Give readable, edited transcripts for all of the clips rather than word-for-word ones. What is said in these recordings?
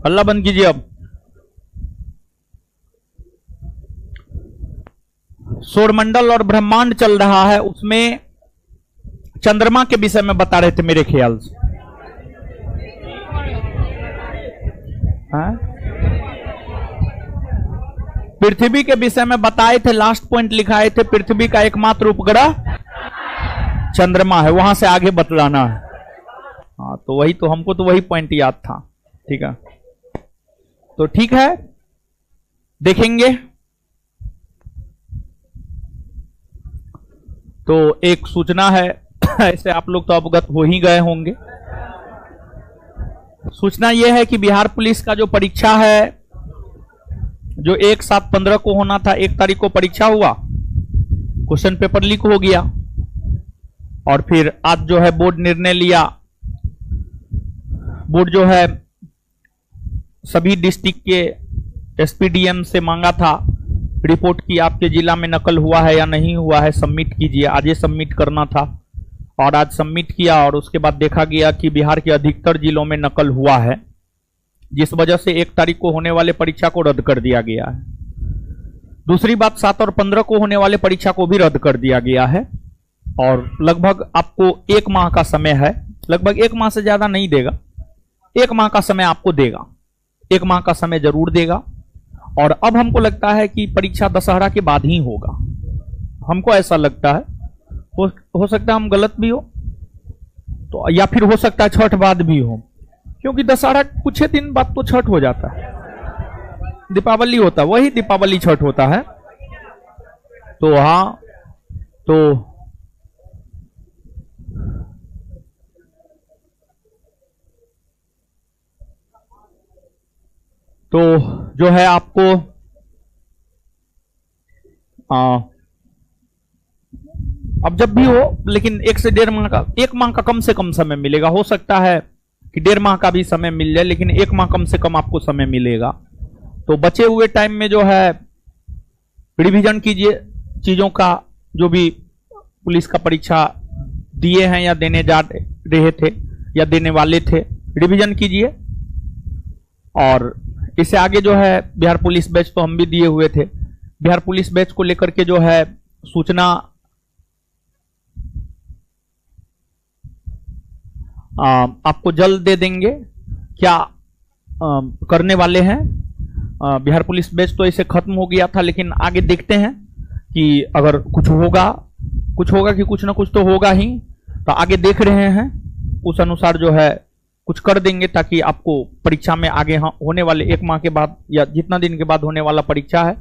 अल्लाह बंद कीजिए। अब सौरमंडल और ब्रह्मांड चल रहा है, उसमें चंद्रमा के विषय में बता रहे थे मेरे ख्याल से। पृथ्वी के विषय में बताए थे, लास्ट पॉइंट लिखाए थे, पृथ्वी का एकमात्र उपग्रह चंद्रमा है, वहां से आगे बतलाना है। हाँ, तो वही तो, हमको तो वही पॉइंट याद था। ठीक है, तो ठीक है, देखेंगे। तो एक सूचना है, ऐसे आप लोग तो अवगत हो ही गए होंगे। सूचना यह है कि बिहार पुलिस का जो परीक्षा है, जो 1/7/15 को होना था, 1 तारीख को परीक्षा हुआ, क्वेश्चन पेपर लीक हो गया, और फिर आज जो है बोर्ड निर्णय लिया। बोर्ड जो है सभी डिस्ट्रिक्ट के एसपीडीएम से मांगा था रिपोर्ट की आपके जिला में नकल हुआ है या नहीं हुआ है, सबमिट कीजिए। आज ये सबमिट करना था और आज सबमिट किया, और उसके बाद देखा गया कि बिहार के अधिकतर जिलों में नकल हुआ है, जिस वजह से 1 तारीख को होने वाले परीक्षा को रद्द कर दिया गया है। दूसरी बात, 7 और 15 को होने वाले परीक्षा को भी रद्द कर दिया गया है, और लगभग आपको 1 माह का समय है, लगभग 1 माह से ज्यादा नहीं देगा, 1 माह का समय आपको देगा, 1 माह का समय जरूर देगा। और अब हमको लगता है कि परीक्षा दशहरा के बाद ही होगा, हमको ऐसा लगता है। हो सकता है हम गलत भी हो, तो या फिर हो सकता है छठ बाद भी हो, क्योंकि दशहरा कुछ ही दिन बाद तो छठ हो जाता है, दीपावली होता है, वही दीपावली छठ होता है। तो हाँ, तो जो है आपको अब जब भी हो, लेकिन 1 से 1.5 माह का, 1 माह का कम से कम समय मिलेगा। हो सकता है कि 1.5 माह का भी समय मिल जाए, लेकिन 1 माह कम से कम आपको समय मिलेगा। तो बचे हुए टाइम में जो है रिवीजन कीजिए चीजों का, जो भी पुलिस का परीक्षा दिए हैं या देने जा रहे थे या देने वाले थे, रिवीजन कीजिए। और इससे आगे जो है बिहार पुलिस बैच तो हम भी दिए हुए थे, बिहार पुलिस बैच को लेकर के जो है सूचना आपको जल्द दे देंगे। क्या करने वाले हैं, बिहार पुलिस बैच तो ऐसे खत्म हो गया था, लेकिन आगे देखते हैं कि अगर कुछ होगा कि कुछ ना कुछ तो होगा ही, तो आगे देख रहे हैं, उस अनुसार जो है कुछ कर देंगे, ताकि आपको परीक्षा में आगे होने वाले 1 माह के बाद या जितना दिन के बाद होने वाला परीक्षा है,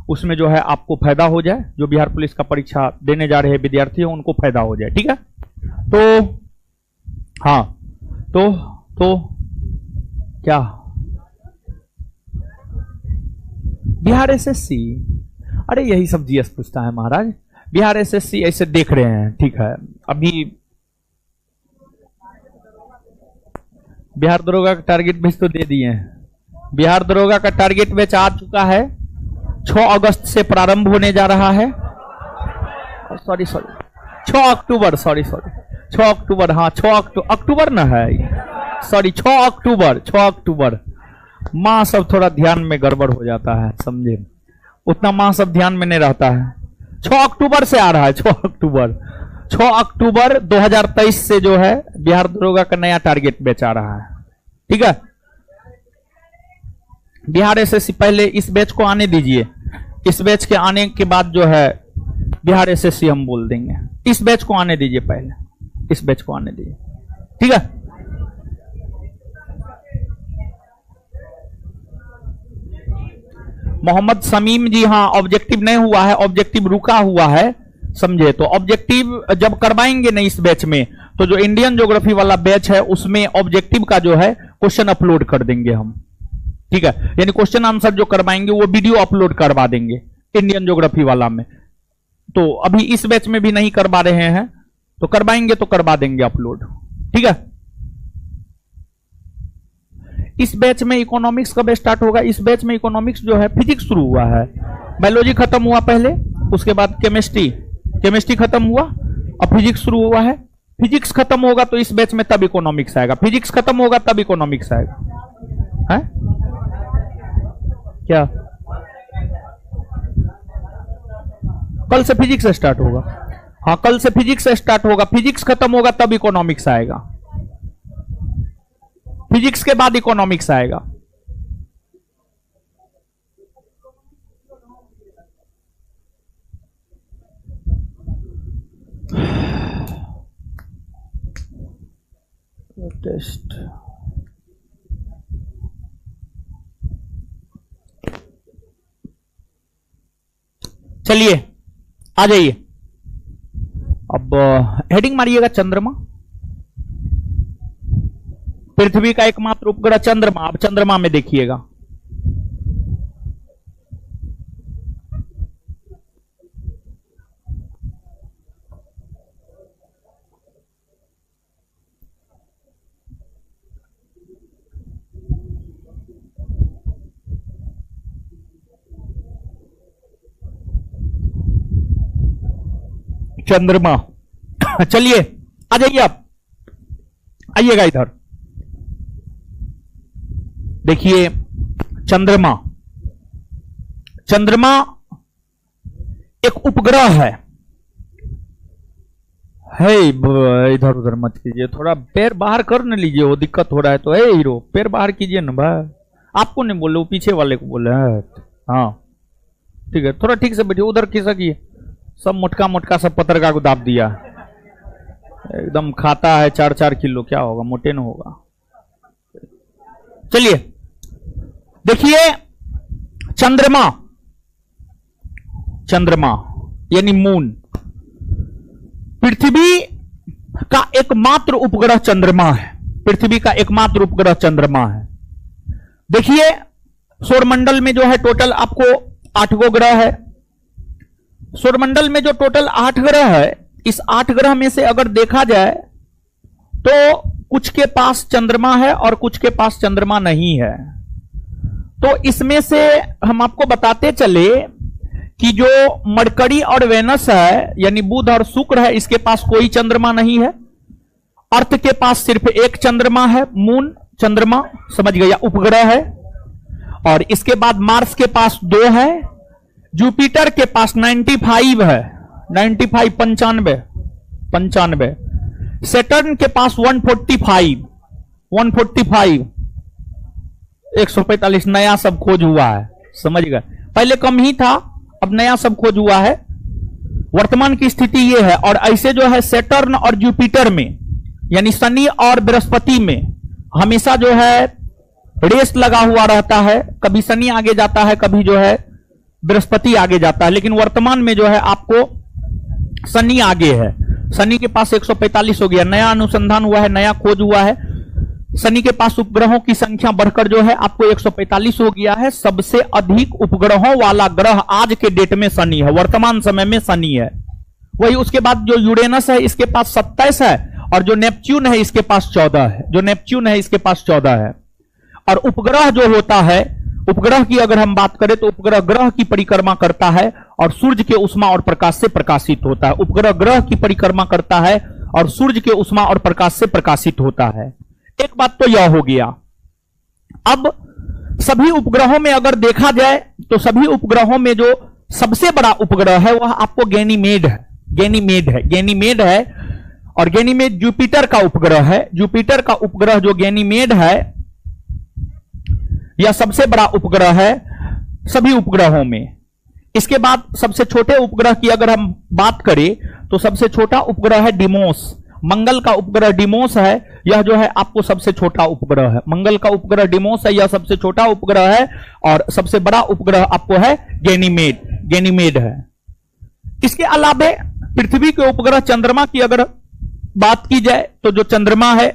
उसमें जो है आपको फायदा हो जाए, जो बिहार पुलिस का परीक्षा देने जा रहे विद्यार्थी हैं उनको फायदा हो जाए। ठीक है, तो हाँ, तो क्या बिहार एसएससी, अरे यही सब जीएस पूछता है महाराज, बिहार एसएससी ऐसे देख रहे हैं। ठीक है, अभी बिहार दरोगा का टारगेट बेच तो दे दिए हैं। बिहार दरोगा का टारगेट बेच आ चुका है, 6 अगस्त से प्रारंभ होने जा रहा है। सॉरी 6 अक्टूबर, सॉरी 6 अक्टूबर, हाँ 6 अक्टूबर ना है, सॉरी 6 अक्टूबर। माँ सब थोड़ा ध्यान में गड़बड़ हो जाता है, समझे, उतना माँ सब ध्यान में नहीं रहता है। 6 अक्टूबर से आ रहा है, 6 अक्टूबर 2023 से जो है बिहार दरोगा का नया टारगेट बेचा रहा है। ठीक है, बिहार एसएससी, पहले इस बैच को आने दीजिए, इस बैच के आने के बाद जो है बिहार एसएससी हम बोल देंगे। इस बैच को आने दीजिए, पहले इस बैच को आने दीजिए। ठीक है, मोहम्मद शमीम जी, हाँ ऑब्जेक्टिव नहीं हुआ है, ऑब्जेक्टिव रुका हुआ है, समझे। तो ऑब्जेक्टिव जब करवाएंगे ना इस बैच में, तो जो इंडियन ज्योग्राफी वाला बैच है उसमें ऑब्जेक्टिव का जो है क्वेश्चन अपलोड कर देंगे हम। ठीक है, यानी क्वेश्चन आंसर जो करवाएंगे वो वीडियो अपलोड करवा देंगे इंडियन ज्योग्राफी वाला में। तो अभी इस बैच में भी नहीं करवा रहे हैं, तो करवाएंगे तो करवा देंगे अपलोड। ठीक है, इस बैच में इकोनॉमिक्स कब स्टार्ट होगा? इस बैच में इकोनॉमिक्स जो है फिजिक्स शुरू हुआ है, बायोलॉजी खत्म हुआ पहले, उसके बाद केमिस्ट्री खत्म हुआ, अब फिजिक्स शुरू हुआ है, फिजिक्स खत्म होगा तो इस बैच में तब इकोनॉमिक्स आएगा, फिजिक्स खत्म होगा तब इकोनॉमिक्स आएगा, है क्या? कल से फिजिक्स स्टार्ट होगा। हाँ, कल से फिजिक्स स्टार्ट होगा, फिजिक्स खत्म होगा तब इकोनॉमिक्स आएगा, फिजिक्स के बाद इकोनॉमिक्स आएगा। टेस्ट चलिए आ जाइए, अब हेडिंग मारिएगा चंद्रमा। पृथ्वी का एकमात्र उपग्रह चंद्रमा। अब चंद्रमा में देखिएगा, चंद्रमा। चलिए आ जाइए, आप आइएगा इधर, देखिए चंद्रमा। चंद्रमा एक उपग्रह है। इधर उधर मत कीजिए, थोड़ा पैर बाहर कर न लीजिए, वो दिक्कत हो रहा है तो। हीरो पैर बाहर कीजिए ना भाई, आपको नहीं बोले, वो पीछे वाले को बोले। हाँ ठीक है, थोड़ा ठीक से बैठिए, उधर खिसकिए। सब मोटका मोटका सब पत्रका को दाब दिया, एकदम खाता है 4-4 किलो, क्या होगा, मोटे न होगा। चलिए देखिए चंद्रमा, चंद्रमा यानी मून, पृथ्वी का एकमात्र उपग्रह चंद्रमा है। पृथ्वी का एकमात्र उपग्रह चंद्रमा है। देखिए सौरमंडल में जो है टोटल आपको 8 गो ग्रह है। सौरमंडल में जो टोटल 8 ग्रह है, इस 8 ग्रह में से अगर देखा जाए तो कुछ के पास चंद्रमा है और कुछ के पास चंद्रमा नहीं है। तो इसमें से हम आपको बताते चले कि जो मरकरी और वेनस है यानी बुध और शुक्र है, इसके पास कोई चंद्रमा नहीं है। अर्थ के पास सिर्फ एक चंद्रमा है, मून चंद्रमा, समझ गया, उपग्रह है। और इसके बाद मार्स के पास 2 है, जुपिटर के पास 95 है, 95 95, सैटर्न के पास 145 145 नया सब खोज हुआ है, समझ गए। पहले कम ही था, अब नया सब खोज हुआ है। वर्तमान की स्थिति यह है। और ऐसे जो है सैटर्न और जुपिटर में यानी शनि और बृहस्पति में हमेशा जो है रेस लगा हुआ रहता है, कभी शनि आगे जाता है, कभी जो है बृहस्पति आगे जाता है। लेकिन वर्तमान में जो है आपको शनि आगे है, शनि के पास 145 हो गया, नया अनुसंधान हुआ है, नया खोज हुआ है। शनि के पास उपग्रहों की संख्या बढ़कर जो है आपको 145 हो गया है। सबसे अधिक उपग्रहों वाला ग्रह आज के डेट में शनि है, वर्तमान समय में शनि है। वही उसके बाद जो यूरेनस है इसके पास 27 है, और जो नेपच्यून है इसके पास 14 है, और उपग्रह जो होता है, उपग्रह की अगर हम बात करें तो उपग्रह ग्रह की परिक्रमा करता है और सूर्य के उष्मा और प्रकाश से प्रकाशित होता है। उपग्रह ग्रह की परिक्रमा करता है और सूर्य के उष्मा और प्रकाश से प्रकाशित होता है। एक बात तो यह हो गया। अब सभी उपग्रहों में अगर देखा जाए तो सभी उपग्रहों में जो सबसे बड़ा उपग्रह है वह आपको गैनीमेड है। और गैनीमेड जुपिटर का उपग्रह है। जुपिटर का उपग्रह जो गैनीमेड है यह सबसे बड़ा उपग्रह है सभी उपग्रहों में। इसके बाद सबसे छोटे उपग्रह की अगर हम बात करें तो सबसे छोटा उपग्रह है डिमोस। मंगल का उपग्रह डिमोस है, यह जो है आपको सबसे छोटा उपग्रह है। मंगल का उपग्रह डिमोस है, यह सबसे छोटा उपग्रह है। और सबसे बड़ा उपग्रह आपको है गैनीमेड है। इसके अलावे पृथ्वी के उपग्रह चंद्रमा की अगर बात की जाए तो जो चंद्रमा है,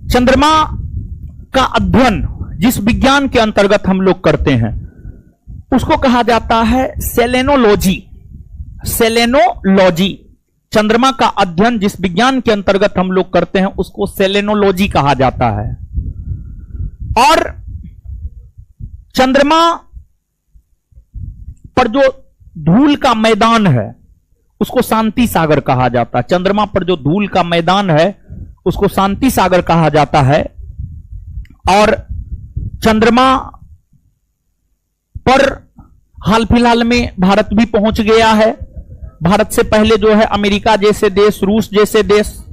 चंद्रमा का अध्ययन जिस विज्ञान के अंतर्गत हम लोग करते हैं उसको कहा जाता है सेलेनोलॉजी। चंद्रमा का अध्ययन जिस विज्ञान के अंतर्गत हम लोग करते हैं उसको सेलेनोलॉजी कहा जाता है। और चंद्रमा पर जो धूल का मैदान है, उसको शांति सागर कहा जाता है। चंद्रमा पर जो धूल का मैदान है उसको शांति सागर कहा जाता है। और चंद्रमा पर हाल फिलहाल में भारत भी पहुंच गया है। भारत से पहले जो है अमेरिका जैसे देश, रूस जैसे देश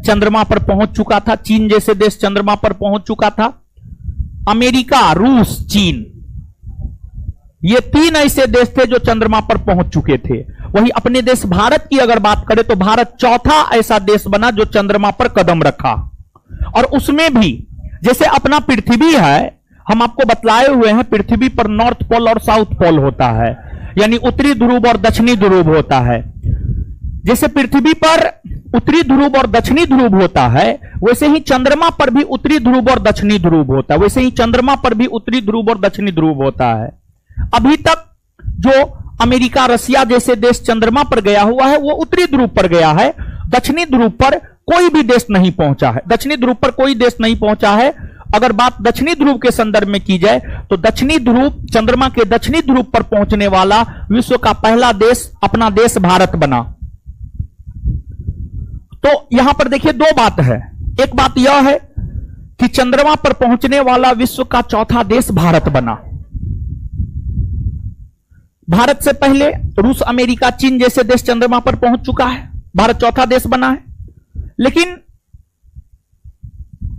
चंद्रमा पर पहुंच चुका था। चीन जैसे देश चंद्रमा पर पहुंच चुका था। अमेरिका, रूस, चीन, ये 3 ऐसे देश थे जो चंद्रमा पर पहुंच चुके थे। वही अपने देश भारत की अगर बात करें तो भारत चौथा ऐसा देश बना जो चंद्रमा पर कदम रखा। और उसमें भी जैसे अपना पृथ्वी है, हम आपको बतलाए हुए हैं पृथ्वी पर नॉर्थ पोल और साउथ पोल होता है, यानी उत्तरी ध्रुव और दक्षिणी ध्रुव होता है। जैसे पृथ्वी पर उत्तरी ध्रुव और दक्षिणी ध्रुव होता है, वैसे ही चंद्रमा पर भी उत्तरी ध्रुव और दक्षिणी ध्रुव होता है। वैसे ही चंद्रमा पर भी उत्तरी ध्रुव और दक्षिणी ध्रुव होता है। अभी तक जो अमेरिका, रसिया जैसे देश चंद्रमा पर गया हुआ है वो उत्तरी ध्रुव पर गया है। दक्षिणी ध्रुव पर कोई भी देश नहीं पहुंचा है। दक्षिणी ध्रुव पर कोई देश नहीं पहुंचा है। अगर बात दक्षिणी ध्रुव के संदर्भ में की जाए तो दक्षिणी ध्रुव, चंद्रमा के दक्षिणी ध्रुव पर पहुंचने वाला विश्व का पहला देश अपना देश भारत बना। तो यहां पर देखिए 2 बात है। एक बात यह है कि चंद्रमा पर पहुंचने वाला विश्व का चौथा देश भारत बना। भारत से पहले रूस, अमेरिका, चीन जैसे देश चंद्रमा पर पहुंच चुका है। भारत चौथा देश बना है। लेकिन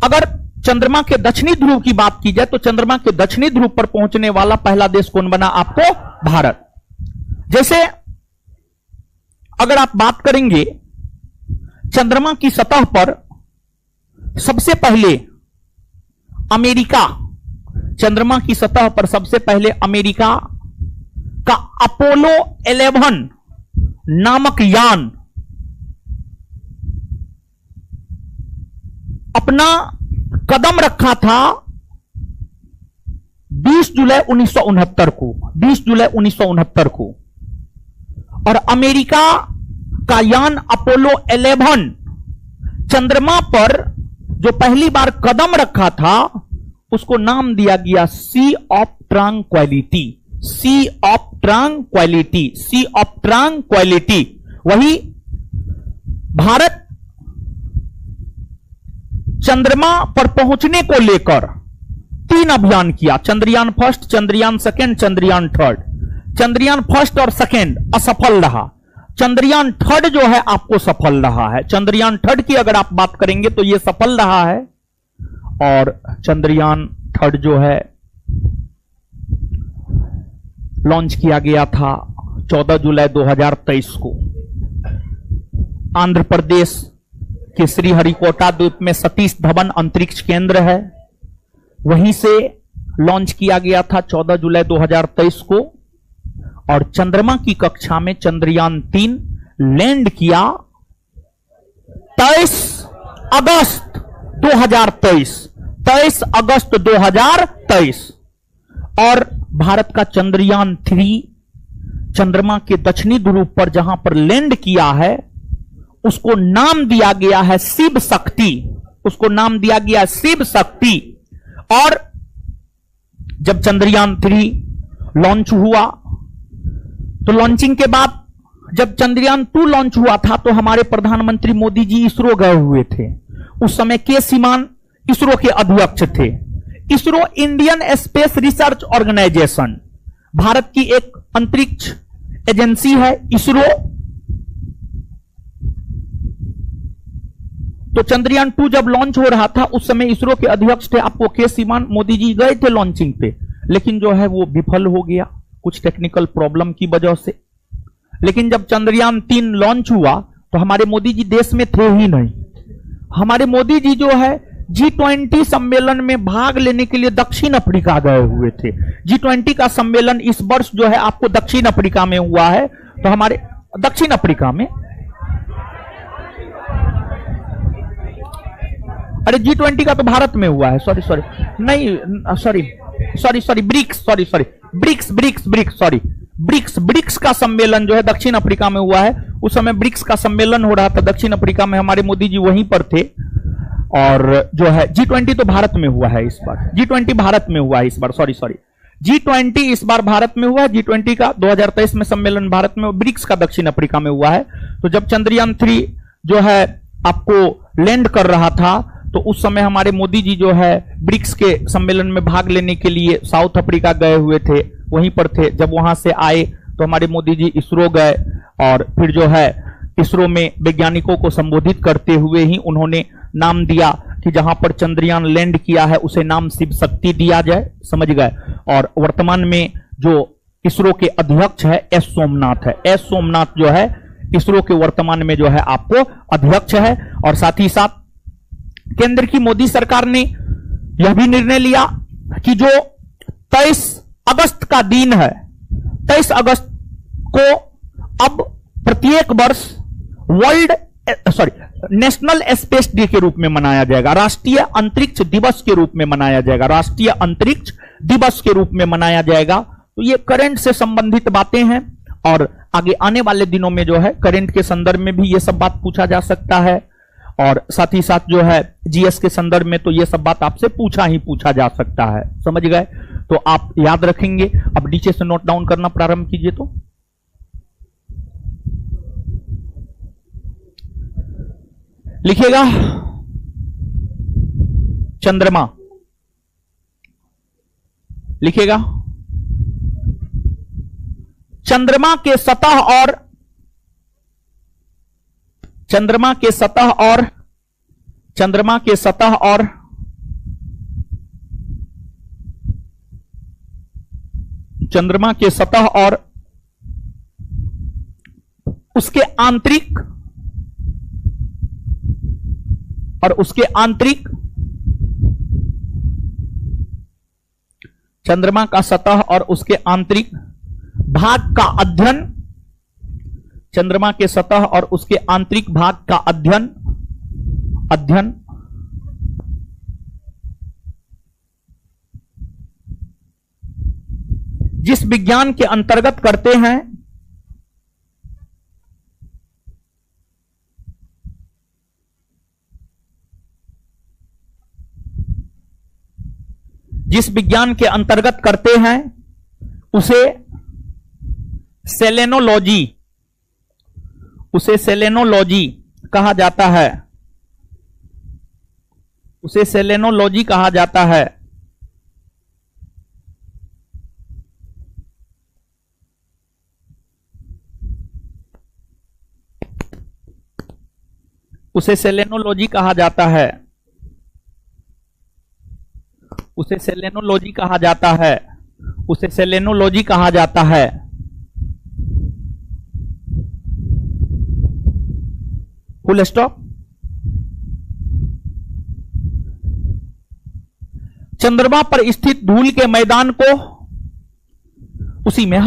अगर चंद्रमा के दक्षिणी ध्रुव की बात की जाए तो चंद्रमा के दक्षिणी ध्रुव पर पहुंचने वाला पहला देश कौन बना? आपको भारत। जैसे अगर आप बात करेंगे चंद्रमा की सतह पर सबसे पहले अमेरिका, चंद्रमा की सतह पर सबसे पहले अमेरिका का अपोलो 11 नामक यान अपना कदम रखा था 20 जुलाई 1969 को। 20 जुलाई 1969 को। और अमेरिका का यान अपोलो 11 चंद्रमा पर जो पहली बार कदम रखा था उसको नाम दिया गया sea of tranquility. Sea of tranquility, sea of tranquility. वही भारत चंद्रमा पर पहुंचने को लेकर 3 अभियान किया। Chandrayaan first, Chandrayaan second, Chandrayaan third. Chandrayaan first और सेकेंड असफल रहा। चंद्रयान थर्ड जो है आपको सफल रहा है। चंद्रयान थर्ड की अगर आप बात करेंगे तो यह सफल रहा है। और चंद्रयान थर्ड जो है लॉन्च किया गया था 14 जुलाई 2023 को। आंध्र प्रदेश के श्रीहरिकोटा द्वीप में सतीश धवन अंतरिक्ष केंद्र है, वहीं से लॉन्च किया गया था 14 जुलाई 2023 को। और चंद्रमा की कक्षा में चंद्रयान 3 लैंड किया 23 अगस्त 2023। 23 अगस्त 2023। और भारत का चंद्रयान 3 चंद्रमा के दक्षिणी ध्रुव पर जहां पर लैंड किया है उसको नाम दिया गया है शिव शक्ति। उसको नाम दिया गया शिव शक्ति। और जब चंद्रयान 3 लॉन्च हुआ तो लॉन्चिंग के बाद जब चंद्रयान 2 लॉन्च हुआ था तो हमारे प्रधानमंत्री मोदी जी इसरो गए हुए थे। उस समय के सीमान इसरो के अध्यक्ष थे। ISRO Indian Space Research Organisation, Bharat की एक अंतरिक्ष एजेंसी है इसरो। तो चंद्रयान 2 जब लॉन्च हो रहा था उस समय इसरो के अध्यक्ष थे आपको के सीमान। मोदी जी गए थे लॉन्चिंग पे, लेकिन जो है वो विफल हो गया कुछ टेक्निकल प्रॉब्लम की वजह से। लेकिन जब चंद्रयान 3 लॉन्च हुआ तो हमारे मोदी जी देश में थे ही नहीं। हमारे मोदी जी जो है G20 सम्मेलन में भाग लेने के लिए दक्षिण अफ्रीका गए हुए थे। G20 का सम्मेलन इस वर्ष जो है आपको दक्षिण अफ्रीका में हुआ है। तो हमारे दक्षिण अफ्रीका में, अरे G20 का तो भारत में हुआ है। सॉरी नहीं, सॉरी ब्रिक्स का सम्मेलन जो है दक्षिण अफ्रीका में हुआ है। उस समय ब्रिक्स का सम्मेलन हो रहा था दक्षिण अफ्रीका में, हमारे मोदी जी वहीं पर थे। और जो है G20 तो भारत में हुआ है इस बार। G20 भारत में हुआ है इस बार, सॉरी G20 इस बार भारत में हुआ है, G20 का 2023 में सम्मेलन भारत में, ब्रिक्स का दक्षिण अफ्रीका में हुआ है। तो जब चंद्रयान 3 जो है आपको लैंड कर रहा था, तो उस समय हमारे मोदी जी जो है ब्रिक्स के सम्मेलन में भाग लेने के लिए साउथ अफ्रीका गए हुए थे, वहीं पर थे। जब वहां से आए तो हमारे मोदी जी इसरो गए, और फिर जो है इसरो में वैज्ञानिकों को संबोधित करते हुए ही उन्होंने नाम दिया कि जहां पर चंद्रयान लैंड किया है उसे नाम शिव शक्ति दिया जाए, समझ गए। और वर्तमान में जो इसरो के अध्यक्ष है एस सोमनाथ है, एस सोमनाथ जो है इसरो के वर्तमान में जो है आपको अध्यक्ष है। और साथ ही साथ केंद्र की मोदी सरकार ने यह भी निर्णय लिया कि जो 23 अगस्त का दिन है, 23 अगस्त को अब प्रत्येक वर्ष नेशनल स्पेस डे के रूप में मनाया जाएगा, राष्ट्रीय अंतरिक्ष दिवस के रूप में मनाया जाएगा, राष्ट्रीय अंतरिक्ष दिवस के रूप में मनाया जाएगा। तो ये करंट से संबंधित बातें हैं, और आगे आने वाले दिनों में जो है करंट के संदर्भ में भी ये सब बात पूछा जा सकता है, और साथ ही साथ जो है जीएस के संदर्भ में तो ये सब बात आपसे पूछा ही पूछा जा सकता है, समझ गए। तो आप याद रखेंगे। अब नीचे से नोट डाउन करना प्रारंभ कीजिए। तो लिखिएगा चंद्रमा, लिखिएगा चंद्रमा के सतह और चंद्रमा के सतह और चंद्रमा के सतह और चंद्रमा के सतह और उसके आंतरिक चंद्रमा का सतह और उसके आंतरिक भाग का अध्ययन, चंद्रमा के सतह और उसके आंतरिक भाग का अध्ययन जिस विज्ञान के अंतर्गत करते हैं उसे सेलेनोलॉजी कहा जाता है, उसे सेलेनोलॉजी कहा जाता है। उसे सेलेनोलॉजी कहा जाता है, उसे सेलेनोलॉजी कहा जाता है, उसे सेलेनोलॉजी कहा जाता है। Full stop. चंद्रमा पर स्थित धूल के मैदान को, उसी में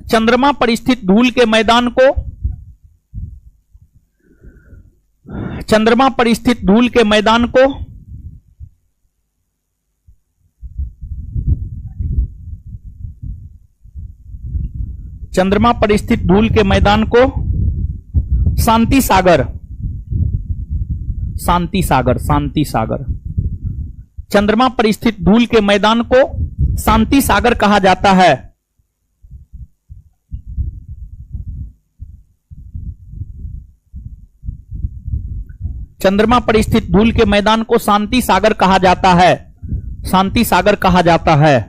चंद्रमा पर स्थित धूल के मैदान को, चंद्रमा पर स्थित धूल के मैदान को चंद्रमा पर स्थित धूल के मैदान को शांति सागर चंद्रमा पर स्थित धूल के मैदान को शांति सागर कहा जाता है। चंद्रमा पर स्थित धूल के मैदान को शांति सागर कहा जाता है, शांति सागर कहा जाता है,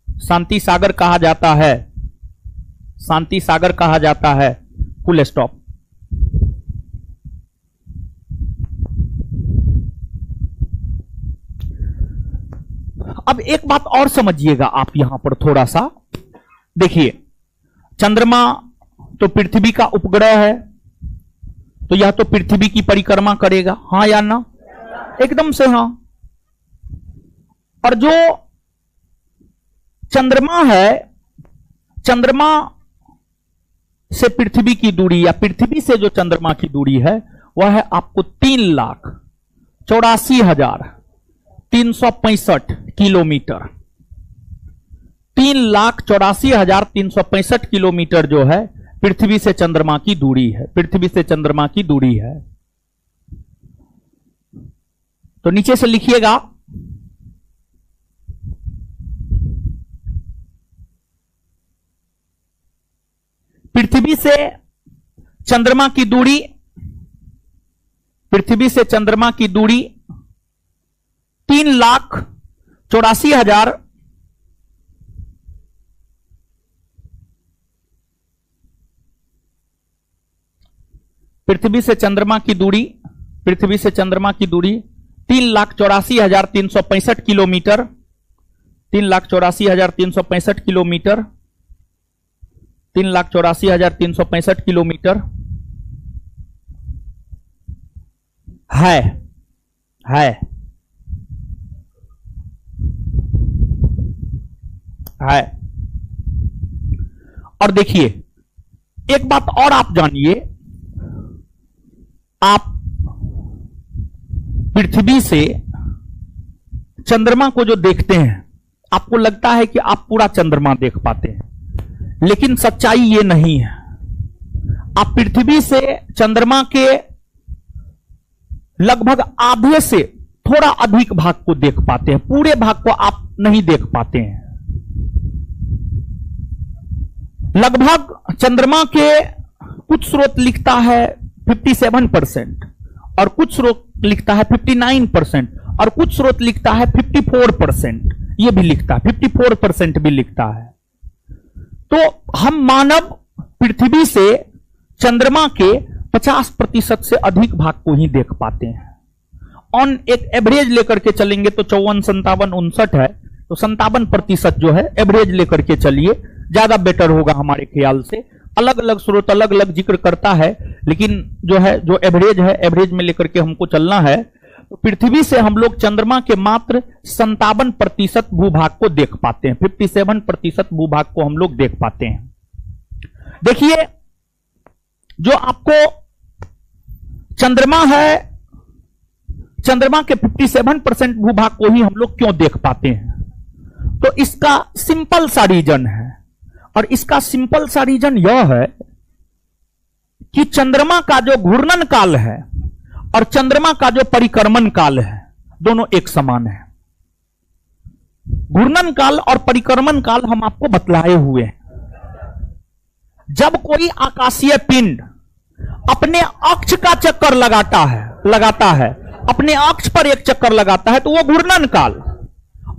शांति सागर कहा जाता है, शांति सागर कहा जाता है। Full stop. अब एक बात और समझिएगा आप यहां पर थोड़ा सा देखिए, चंद्रमा तो पृथ्वी का उपग्रह है, तो यह तो पृथ्वी की परिक्रमा करेगा, हां या ना? एकदम से हां। और जो चंद्रमा है, चंद्रमा से पृथ्वी की दूरी या पृथ्वी से जो चंद्रमा की दूरी है वह है आपको 3,84,365 किलोमीटर। 3,84,365 किलोमीटर जो है पृथ्वी से चंद्रमा की दूरी है, पृथ्वी से चंद्रमा की दूरी है। तो नीचे से लिखिएगा पृथ्वी से चंद्रमा की दूरी, पृथ्वी से चंद्रमा की दूरी 3,84,000 पृथ्वी से चंद्रमा की दूरी, पृथ्वी से चंद्रमा की दूरी 3,84,365 किलोमीटर, 3,84,365 किलोमीटर, 3,84,365 किलोमीटर है और देखिए एक बात और आप जानिए, आप पृथ्वी से चंद्रमा को जो देखते हैं आपको लगता है कि आप पूरा चंद्रमा देख पाते हैं, लेकिन सच्चाई ये नहीं है। आप पृथ्वी से चंद्रमा के लगभग आधे से थोड़ा अधिक भाग को देख पाते हैं, पूरे भाग को आप नहीं देख पाते हैं। लगभग चंद्रमा के कुछ स्रोत लिखता है 57% और कुछ स्रोत लिखता है 59% और कुछ स्रोत लिखता है 54%, यह भी लिखता है 54% भी लिखता है। तो हम मानव पृथ्वी से चंद्रमा के 50% से अधिक भाग को ही देख पाते हैं। ऑन एक एवरेज लेकर के चलेंगे तो 54, 57, 59 है, तो 57% जो है एवरेज लेकर के चलिए, ज्यादा बेटर होगा हमारे ख्याल से। अलग अलग स्रोत अलग अलग जिक्र करता है, लेकिन जो है जो एवरेज है, एवरेज में लेकर के हमको चलना है। तो पृथ्वी से हम लोग चंद्रमा के मात्र 57% भूभाग को देख पाते हैं, 57% भूभाग को हम लोग देख पाते हैं। देखिए जो आपको चंद्रमा है, चंद्रमा के 57% भूभाग को ही हम लोग क्यों देख पाते हैं, तो इसका सिंपल सा रीजन है। और इसका सिंपल सा रीजन यह है कि चंद्रमा का जो घूर्णन काल है और चंद्रमा का जो परिक्रमण काल है दोनों एक समान है। घूर्णन काल और परिक्रमण काल हम आपको बतलाए हुए हैं। जब कोई आकाशीय पिंड अपने अक्ष का चक्कर लगाता है, अपने अक्ष पर एक चक्कर लगाता है तो वो घूर्णन काल,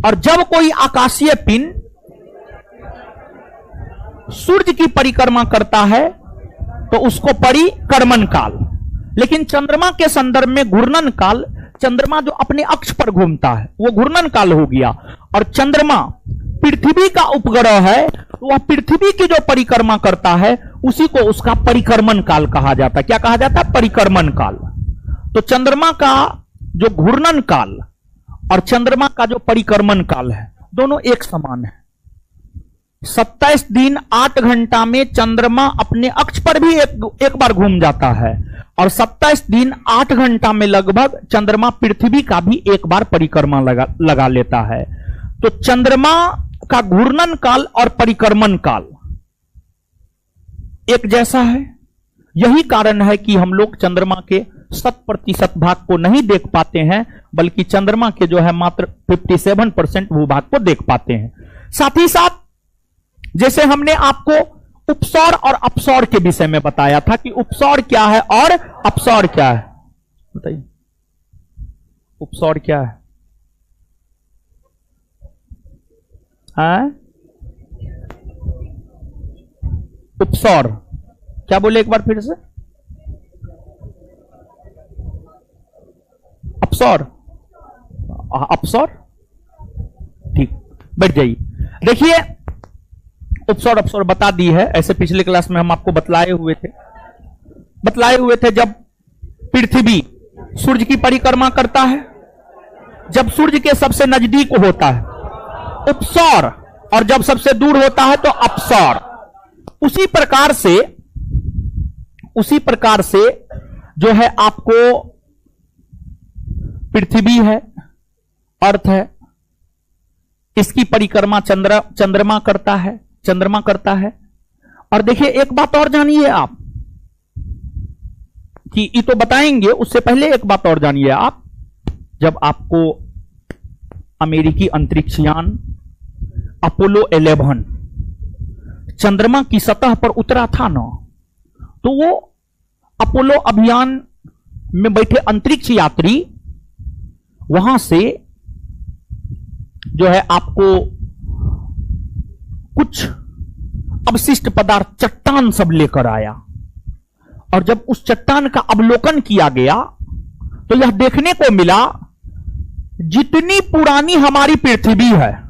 और जब कोई आकाशीय पिंड सूर्य की परिक्रमा करता है तो उसको परिक्रमण काल। लेकिन चंद्रमा के संदर्भ में घूर्णन काल, चंद्रमा जो अपने अक्ष पर घूमता है वो घूर्णन काल हो गया, और चंद्रमा पृथ्वी का उपग्रह है तो वह पृथ्वी की जो परिक्रमा करता है उसी को उसका परिक्रमण काल कहा जाता है। क्या कहा जाता है? परिक्रमण काल। तो चंद्रमा का जो घूर्णन काल और चंद्रमा का जो परिक्रमण काल है दोनों एक समान है। 27 दिन 8 घंटा में चंद्रमा अपने अक्ष पर भी एक बार घूम जाता है, और 27 दिन 8 घंटा में लगभग चंद्रमा पृथ्वी का भी एक बार परिक्रमा लगा लेता है। तो चंद्रमा का घूर्णन काल और परिक्रमण काल एक जैसा है। यही कारण है कि हम लोग चंद्रमा के 100% भाग को नहीं देख पाते हैं, बल्कि चंद्रमा के जो है मात्र 57% भूभाग को देख पाते हैं। साथ ही साथ जैसे हमने आपको उपसौर और अपसौर के विषय में बताया था कि उपसौर क्या है और अपसौर क्या है, बताइए उपसौर क्या है? उपसौर क्या बोले एक बार फिर से? अपसौर, अपसौर, ठीक, बैठ जाइए। देखिए उपसौर अपसौर बता दी है, ऐसे पिछले क्लास में हम आपको बतलाए हुए थे जब पृथ्वी सूर्य की परिक्रमा करता है, जब सूर्य के सबसे नजदीक होता है उपसौर, और जब सबसे दूर होता है तो अपसौर। उसी प्रकार से जो है आपको पृथ्वी है, अर्थ है, इसकी परिक्रमा चंद्रमा करता है। और देखिए एक बात और जानिए आप कि ये तो बताएंगे, उससे पहले एक बात और जानिए आप, जब आपको अमेरिकी अंतरिक्ष यान अपोलो 11 चंद्रमा की सतह पर उतरा था ना, तो वो अपोलो अभियान में बैठे अंतरिक्ष यात्री वहां से जो है आपको कुछ अवशिष्ट पदार्थ, चट्टान सब लेकर आया, और जब उस चट्टान का अवलोकन किया गया तो यह देखने को मिला जितनी पुरानी हमारी पृथ्वी है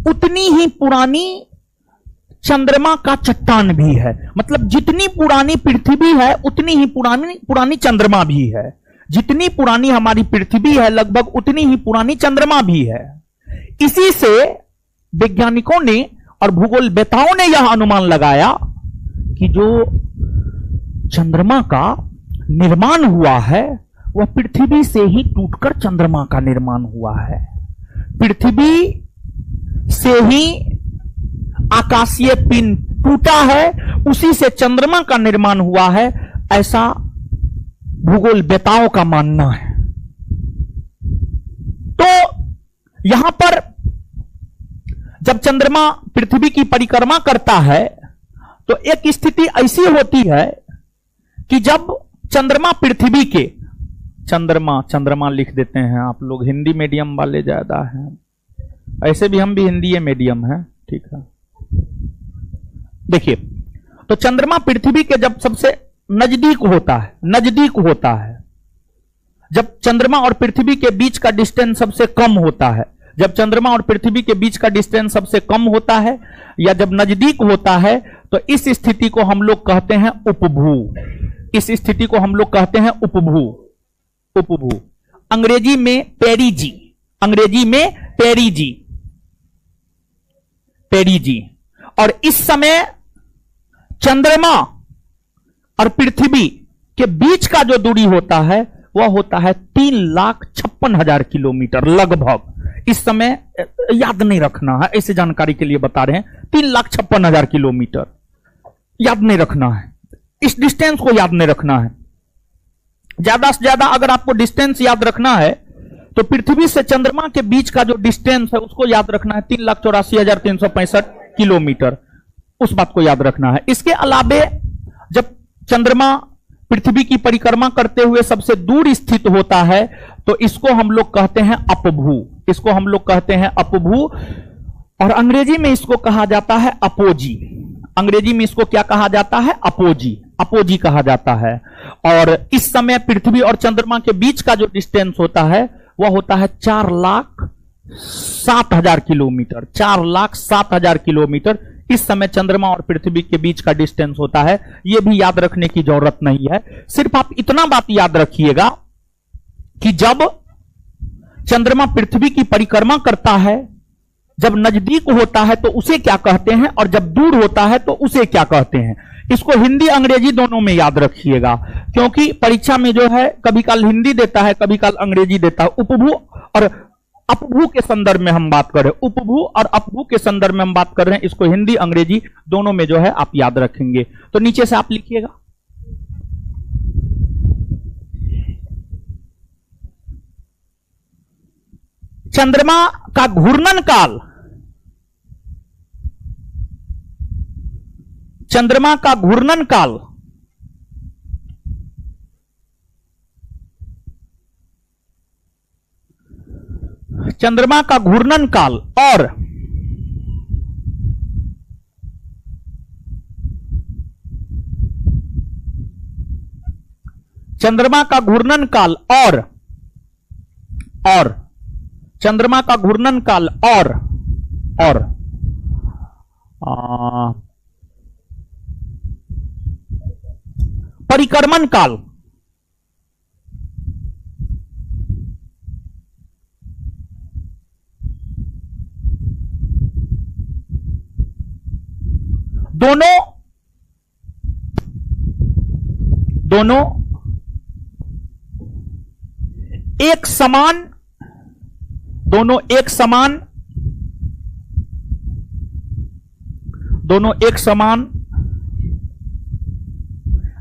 उतनी ही पुरानी चंद्रमा का चट्टान भी है। मतलब जितनी पुरानी पृथ्वी है उतनी ही पुरानी चंद्रमा भी है। जितनी पुरानी हमारी पृथ्वी है लगभग उतनी ही पुरानी चंद्रमा भी है। इसी से वैज्ञानिकों ने और भूगोलवेताओं ने यह अनुमान लगाया कि जो चंद्रमा का निर्माण हुआ है वह पृथ्वी से ही टूटकर चंद्रमा का निर्माण हुआ है। पृथ्वी से ही आकाशीय पिंड टूटा है, उसी से चंद्रमा का निर्माण हुआ है, ऐसा भूगोलवेताओं का मानना है। तो यहां पर जब चंद्रमा पृथ्वी की परिक्रमा करता है तो एक स्थिति ऐसी होती है कि जब चंद्रमा पृथ्वी के, चंद्रमा लिख देते हैं आप लोग, हिंदी मीडियम वाले ज्यादा हैं, ऐसे भी हम भी हिंदी मीडियम हैं, ठीक है। देखिए, तो चंद्रमा पृथ्वी के जब सबसे नजदीक होता है, जब चंद्रमा और पृथ्वी के बीच का डिस्टेंस सबसे कम होता है, जब चंद्रमा और पृथ्वी के बीच का डिस्टेंस सबसे कम होता है या जब नजदीक होता है, तो इस स्थिति को हम लोग कहते हैं उपभू। इस स्थिति को हम लोग कहते हैं उपभू। अंग्रेजी में पेरीजी। और इस समय चंद्रमा और पृथ्वी के बीच का जो दूरी होता है वह होता है 3,56,000 किलोमीटर लगभग। इस समय याद नहीं रखना है, ऐसे जानकारी के लिए बता रहे हैं, 3,56,000 किलोमीटर याद नहीं रखना है, इस डिस्टेंस को याद नहीं रखना है। ज्यादा से ज्यादा अगर आपको डिस्टेंस याद रखना है तो पृथ्वी से चंद्रमा के बीच का जो डिस्टेंस है उसको याद रखना है, 3,84,365 किलोमीटर, उस बात को याद रखना है। इसके अलावे जब चंद्रमा पृथ्वी की परिक्रमा करते हुए सबसे दूर स्थित होता है तो इसको हम लोग कहते हैं अपभू। और अंग्रेजी में इसको कहा जाता है अपोजी। अंग्रेजी में इसको क्या कहा जाता है? अपोजी कहा जाता है। और इस समय पृथ्वी और चंद्रमा के बीच का जो डिस्टेंस होता है वह होता है 4,07,000 किलोमीटर। 4,07,000 किलोमीटर इस समय चंद्रमा और पृथ्वी के बीच का डिस्टेंस होता है। यह भी याद रखने की जरूरत नहीं है, सिर्फ आप इतना बात याद रखिएगा कि जब चंद्रमा पृथ्वी की परिक्रमा करता है, जब नजदीक होता है तो उसे क्या कहते हैं और जब दूर होता है तो उसे क्या कहते हैं। इसको हिंदी अंग्रेजी दोनों में याद रखिएगा, क्योंकि परीक्षा में जो है कभी काल हिंदी देता है, कभी काल अंग्रेजी देता है। उपभू और अपभू के संदर्भ में हम बात कर रहे हैं, उपभू और अपभू के संदर्भ में हम बात कर रहे हैं। इसको हिंदी अंग्रेजी दोनों में जो है आप याद रखेंगे। तो नीचे से आप लिखिएगा, चंद्रमा का घूर्णन काल, चंद्रमा का घूर्णन काल चंद्रमा का घूर्णन काल और चंद्रमा का घूर्णन काल और चंद्रमा का घूर्णन काल और परिक्रमण काल, दोनों एक समान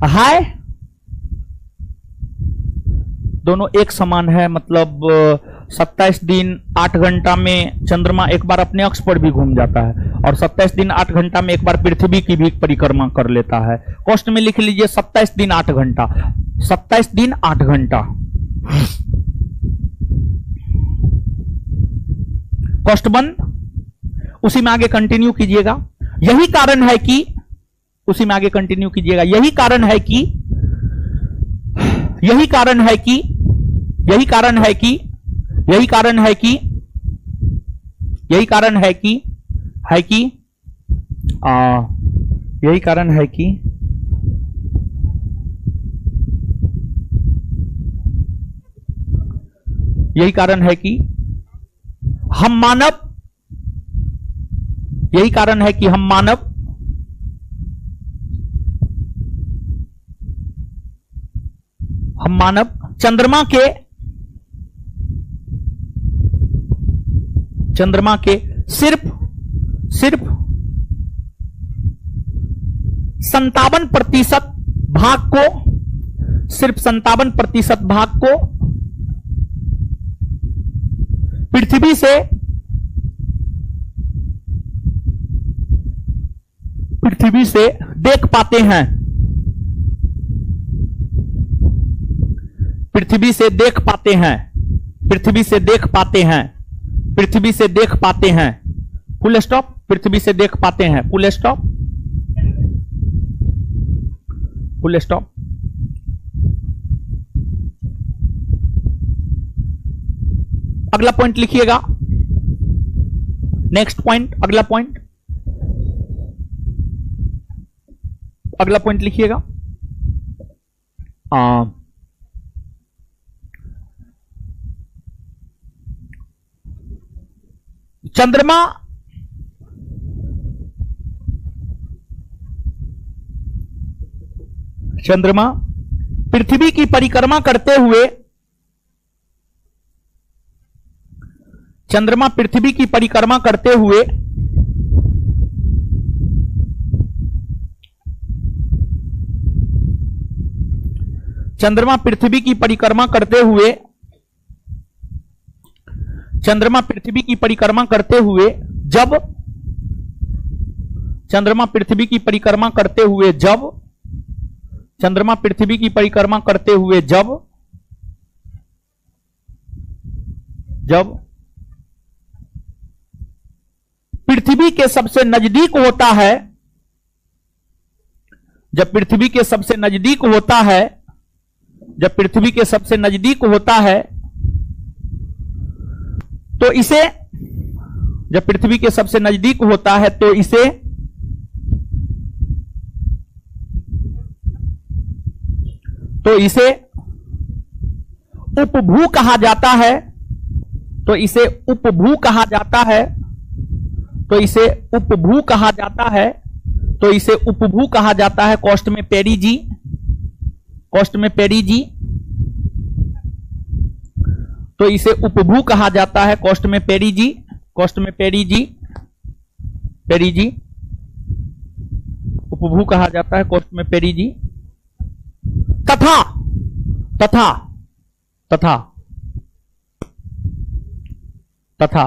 है। दोनों एक समान है, मतलब 27 दिन 8 घंटा में चंद्रमा एक बार अपने अक्ष पर भी घूम जाता है और 27 दिन 8 घंटा में एक बार पृथ्वी की भी परिक्रमा कर लेता है। कॉस्ट में लिख लीजिए 27 दिन 8 घंटा, 27 दिन 8 घंटा। कॉस्ट बन, उसी में आगे कंटिन्यू कीजिएगा। यही कारण है कि उसी में आगे कंटिन्यू कीजिएगा। यही कारण है कि यही कारण है कि यही कारण है कि यही कारण है कि यही कारण है कि यही कारण है कि यही कारण है कि हम मानव, यही कारण है कि हम मानव चंद्रमा के सिर्फ 57% भाग को, सिर्फ 57% भाग को पृथ्वी से देख पाते हैं, पृथ्वी से देख पाते हैं, पृथ्वी से देख पाते हैं, पृथ्वी से देख पाते हैं। Full stop. पृथ्वी से देख पाते हैं, फुल स्टॉप, फुल स्टॉप। अगला पॉइंट लिखिएगा, नेक्स्ट पॉइंट, अगला पॉइंट, अगला पॉइंट लिखिएगा। चंद्रमा पृथ्वी की परिक्रमा करते हुए, चंद्रमा पृथ्वी की परिक्रमा करते हुए चंद्रमा पृथ्वी की परिक्रमा करते हुए चंद्रमा पृथ्वी की परिक्रमा करते हुए जब चंद्रमा पृथ्वी की परिक्रमा करते हुए जब चंद्रमा पृथ्वी की परिक्रमा करते हुए जब जब पृथ्वी के सबसे नजदीक होता है, जब पृथ्वी के सबसे नजदीक होता है, जब पृथ्वी के सबसे नजदीक होता है तो इसे, जब पृथ्वी के सबसे नजदीक होता है तो इसे उपभू कहा जाता है, तो इसे उपभू कहा जाता है, तो इसे उपभू कहा जाता है, तो इसे उपभू कहा जाता है। कॉस्ट में पेरीजी, कॉस्ट में पेरीजी, तो इसे उपभू कहा जाता है। कॉस्ट में पेरीजी, कॉस्ट में पेरीजी, पेरीजी उपभू कहा जाता है। कॉस्ट में पेरीजी। तथा तथा तथा तथा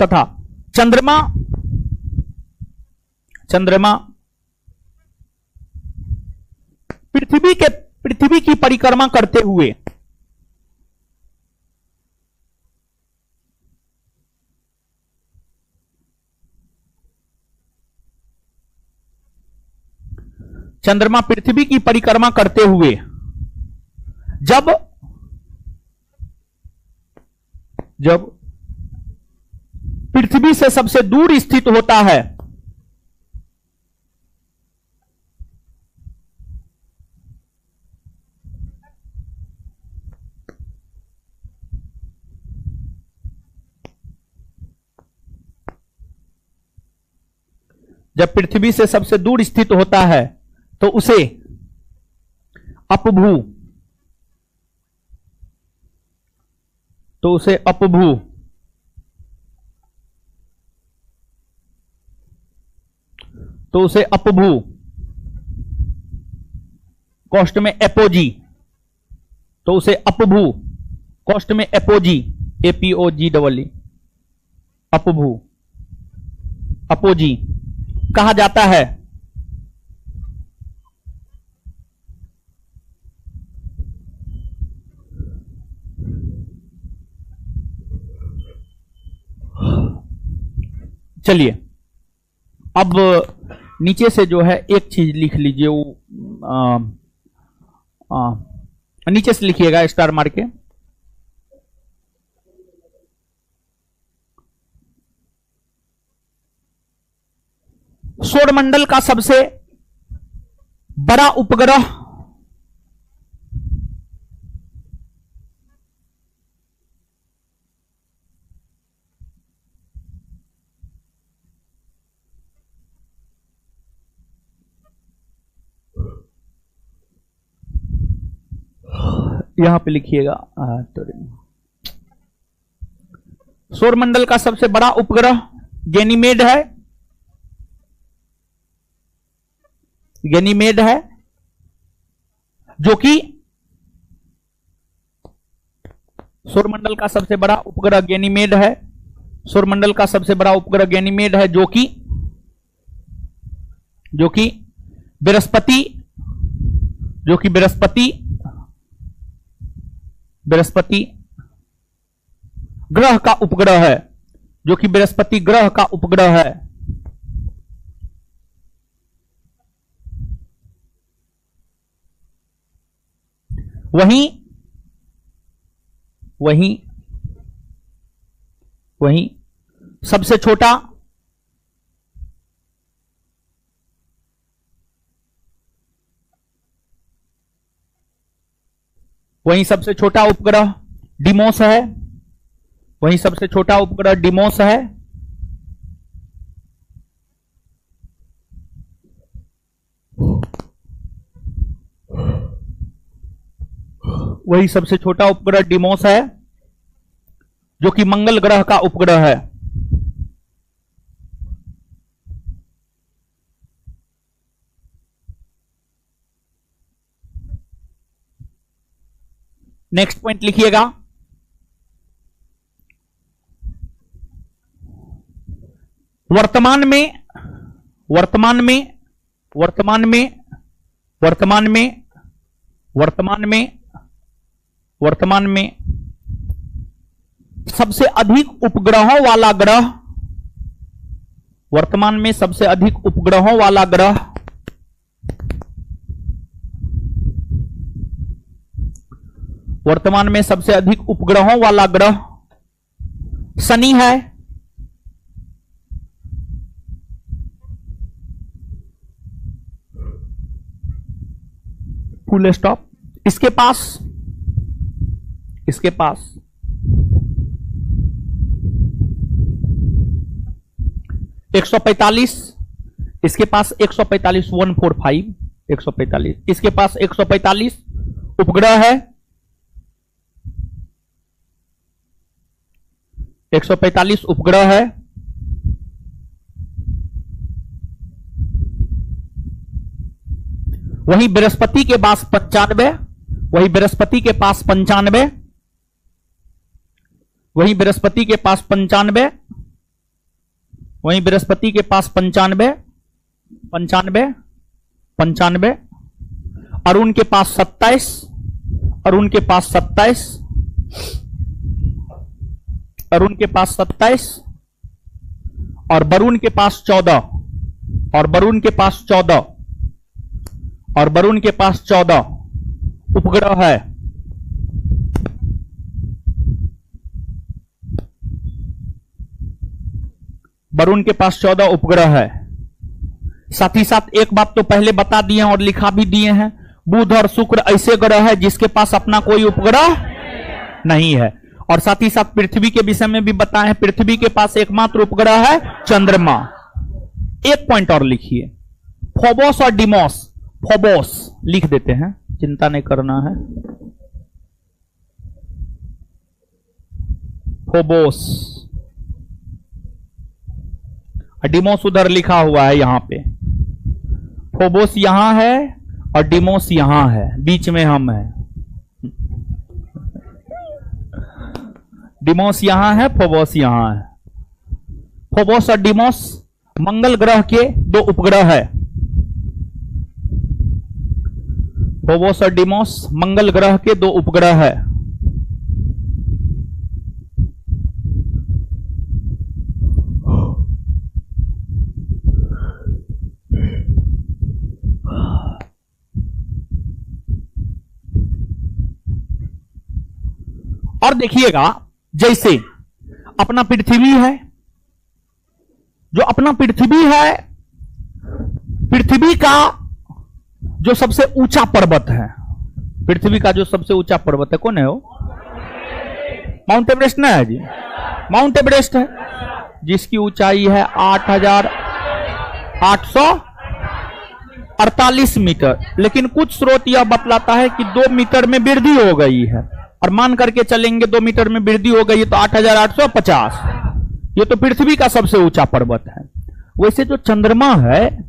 तथा चंद्रमा पृथ्वी की परिक्रमा करते हुए चंद्रमा पृथ्वी की परिक्रमा करते हुए जब पृथ्वी से सबसे दूर स्थित होता है, जब पृथ्वी से सबसे दूर स्थित होता है तो उसे अपभू, तो उसे अपभू, तो उसे अपभू, कॉस्ट में एपोजी, तो उसे अपभू, कॉस्ट में एपोजी, APOGEE, अपभू, अपोजी कहा जाता है। चलिए अब नीचे से जो है एक चीज लिख लीजिए, वो नीचे से लिखिएगा स्टार मार के। सौरमंडल का सबसे बड़ा उपग्रह यहां पे लिखिएगा। सौरमंडल का सबसे बड़ा उपग्रह गैनीमेड है, गैनीमेड है, जो कि सौरमंडल का सबसे बड़ा उपग्रह गैनीमेड है, सौरमंडल का सबसे बड़ा उपग्रह गैनीमेड है, जो कि बृहस्पति, जो कि बृहस्पति ग्रह का उपग्रह है, जो कि बृहस्पति ग्रह का उपग्रह है। वहीं सबसे छोटा उपग्रह डिमोस है, वहीं सबसे छोटा उपग्रह डिमोस है। वही सबसे छोटा उपग्रह डिमोस है, जो कि मंगल ग्रह का उपग्रह है। नेक्स्ट पॉइंट लिखिएगा। वर्तमान में सबसे अधिक उपग्रहों वाला ग्रह, वर्तमान में सबसे अधिक उपग्रहों वाला ग्रह वर्तमान में सबसे अधिक उपग्रहों वाला ग्रह शनि है। Full stop. इसके पास 145, इसके पास 145 145 145, इसके पास 145 उपग्रह है, 145 उपग्रह है। वहीं बृहस्पति के पास 95, वहीं बृहस्पति के पास 95, वहीं बृहस्पति के पास 95, वहीं बृहस्पति के पास 95, 95, 95, अरुण के पास 27, अरुण के पास 27, अरुण के पास 27, और वरुण के पास 14, और वरुण के पास 14, और वरुण के पास 14 उपग्रह है। वरुण के पास 14 उपग्रह है। साथ ही साथ एक बात तो पहले बता दिए हैं और लिखा भी दिए हैं, बुध और शुक्र ऐसे ग्रह है जिसके पास अपना कोई उपग्रह नहीं है। और साथ ही साथ पृथ्वी के विषय में भी बताएं, पृथ्वी के पास एकमात्र उपग्रह है चंद्रमा। एक पॉइंट और लिखिए, फोबोस और डिमोस। फोबोस लिख देते हैं, चिंता नहीं करना है। फोबोस, डिमोस उधर लिखा हुआ है यहां पे। फोबोस यहां है और डिमोस यहां है, बीच में हम हैं। डिमोस यहां है, फोबोस यहां है। फोबोस और डिमोस मंगल ग्रह के दो उपग्रह है। फोबोस और डिमोस मंगल ग्रह के दो उपग्रह है। और देखिएगा, जैसे अपना पृथ्वी है, जो अपना पृथ्वी है, पृथ्वी का जो सबसे ऊंचा पर्वत है, पृथ्वी का जो सबसे ऊंचा पर्वत है, कौन है वो? माउंट एवरेस्ट ना है जी, माउंट एवरेस्ट है, जिसकी ऊंचाई है 8,848 मीटर। लेकिन कुछ स्रोत यह बतलाता है कि 2 मीटर में वृद्धि हो गई है, और मान करके चलेंगे 2 मीटर में वृद्धि हो गई है तो 8,850। ये तो पृथ्वी का सबसे ऊंचा पर्वत है। वैसे जो चंद्रमा है,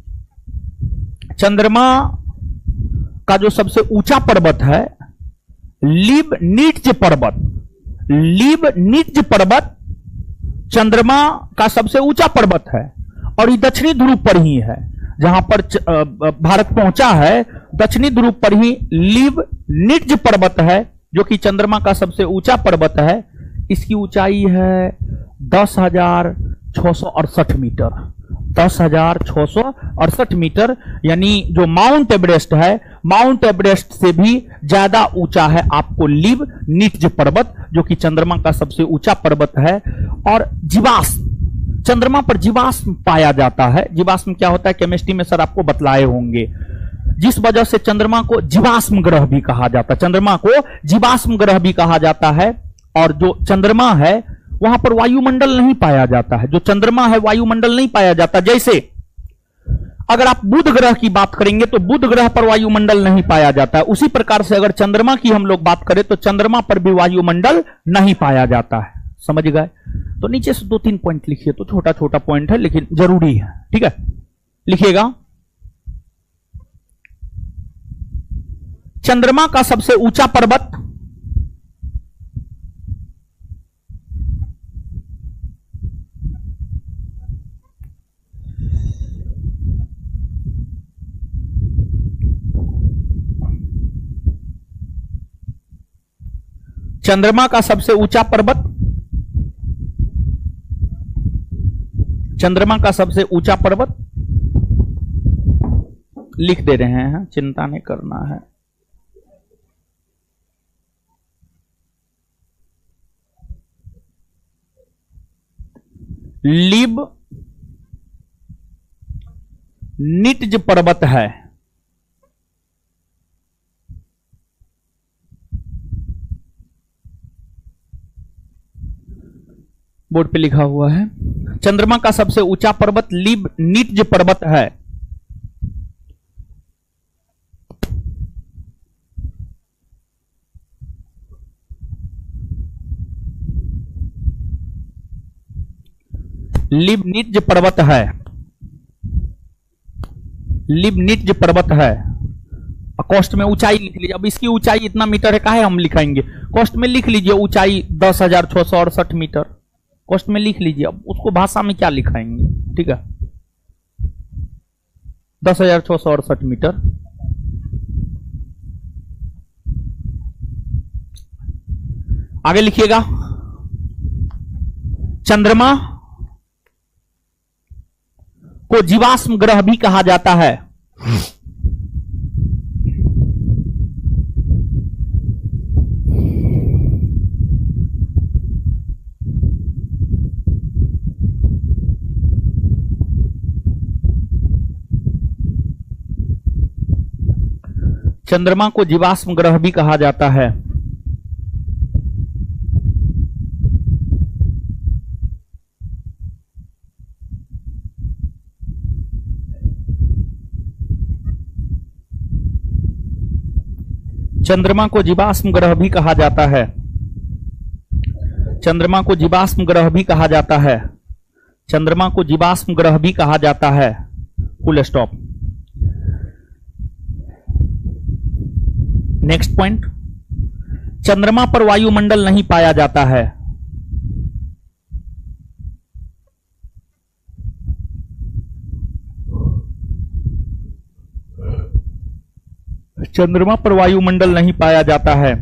चंद्रमा का जो सबसे ऊंचा पर्वत है लिबनिट्ज पर्वत, लिबनिट्ज पर्वत चंद्रमा का सबसे ऊंचा पर्वत है, और ये दक्षिणी ध्रुव पर ही है। जहां पर भारत पहुंचा है, दक्षिणी ध्रुव पर ही लिबनिट्ज पर्वत है, जो कि चंद्रमा का सबसे ऊंचा पर्वत है। इसकी ऊंचाई है 10,668 मीटर, 10,668 मीटर। यानी जो माउंट एवरेस्ट है, माउंट एवरेस्ट से भी ज्यादा ऊंचा है आपको लिबनिट्ज पर्वत, जो कि चंद्रमा का सबसे ऊंचा पर्वत है। और जीवाश्म, चंद्रमा पर जीवाश्म पाया जाता है। जीवाश्म क्या होता है, केमिस्ट्री में सर आपको बतलाए होंगे। जिस वजह से चंद्रमा को जीवाश्म ग्रह भी कहा जाता है, चंद्रमा को जीवाश्म ग्रह भी कहा जाता है। और जो चंद्रमा है वहां पर वायुमंडल नहीं पाया जाता है, जो चंद्रमा है वायुमंडल नहीं पाया जाता। जैसे अगर आप बुध ग्रह की बात करेंगे तो बुध ग्रह पर वायुमंडल नहीं पाया जाता है। उसी प्रकार से अगर चंद्रमा की हम लोग बात करें तो चंद्रमा पर भी वायुमंडल नहीं पाया जाता है। समझ गए? तो नीचे से 2-3 पॉइंट लिखिए, तो छोटा छोटा पॉइंट है लेकिन जरूरी है, ठीक है? लिखिएगा, चंद्रमा का सबसे ऊंचा पर्वत चंद्रमा का सबसे ऊंचा पर्वत, चंद्रमा का सबसे ऊंचा पर्वत लिख दे रहे हैं, चिंता नहीं करना है। लिबनिट्ज पर्वत है। बोर्ड पे लिखा हुआ है, चंद्रमा का सबसे ऊंचा पर्वत लिबनिट्ज पर्वत है। लिबनिट्ज पर्वत है, लिबनिट्ज पर्वत है। कॉस्ट में ऊंचाई लिख लीजिए। अब इसकी ऊंचाई इतना मीटर है, काहे हम लिखाएंगे? कॉस्ट में लिख लीजिए ऊंचाई 10,668 मीटर, कॉस्ट में लिख लीजिए। अब उसको भाषा में क्या लिखाएंगे, ठीक है? 10,668 मीटर। आगे लिखिएगा, चंद्रमा को जीवाश्म ग्रह भी कहा जाता है। चंद्रमा को जीवाश्म ग्रह भी कहा जाता है। चंद्रमा को जीवाश्म ग्रह भी कहा जाता है। चंद्रमा को जीवाश्म ग्रह भी कहा जाता है। चंद्रमा को जीवाश्म ग्रह भी कहा जाता है। Full stop. नेक्स्ट पॉइंट, चंद्रमा पर वायुमंडल नहीं पाया जाता है। चंद्रमा पर वायुमंडल नहीं पाया जाता है।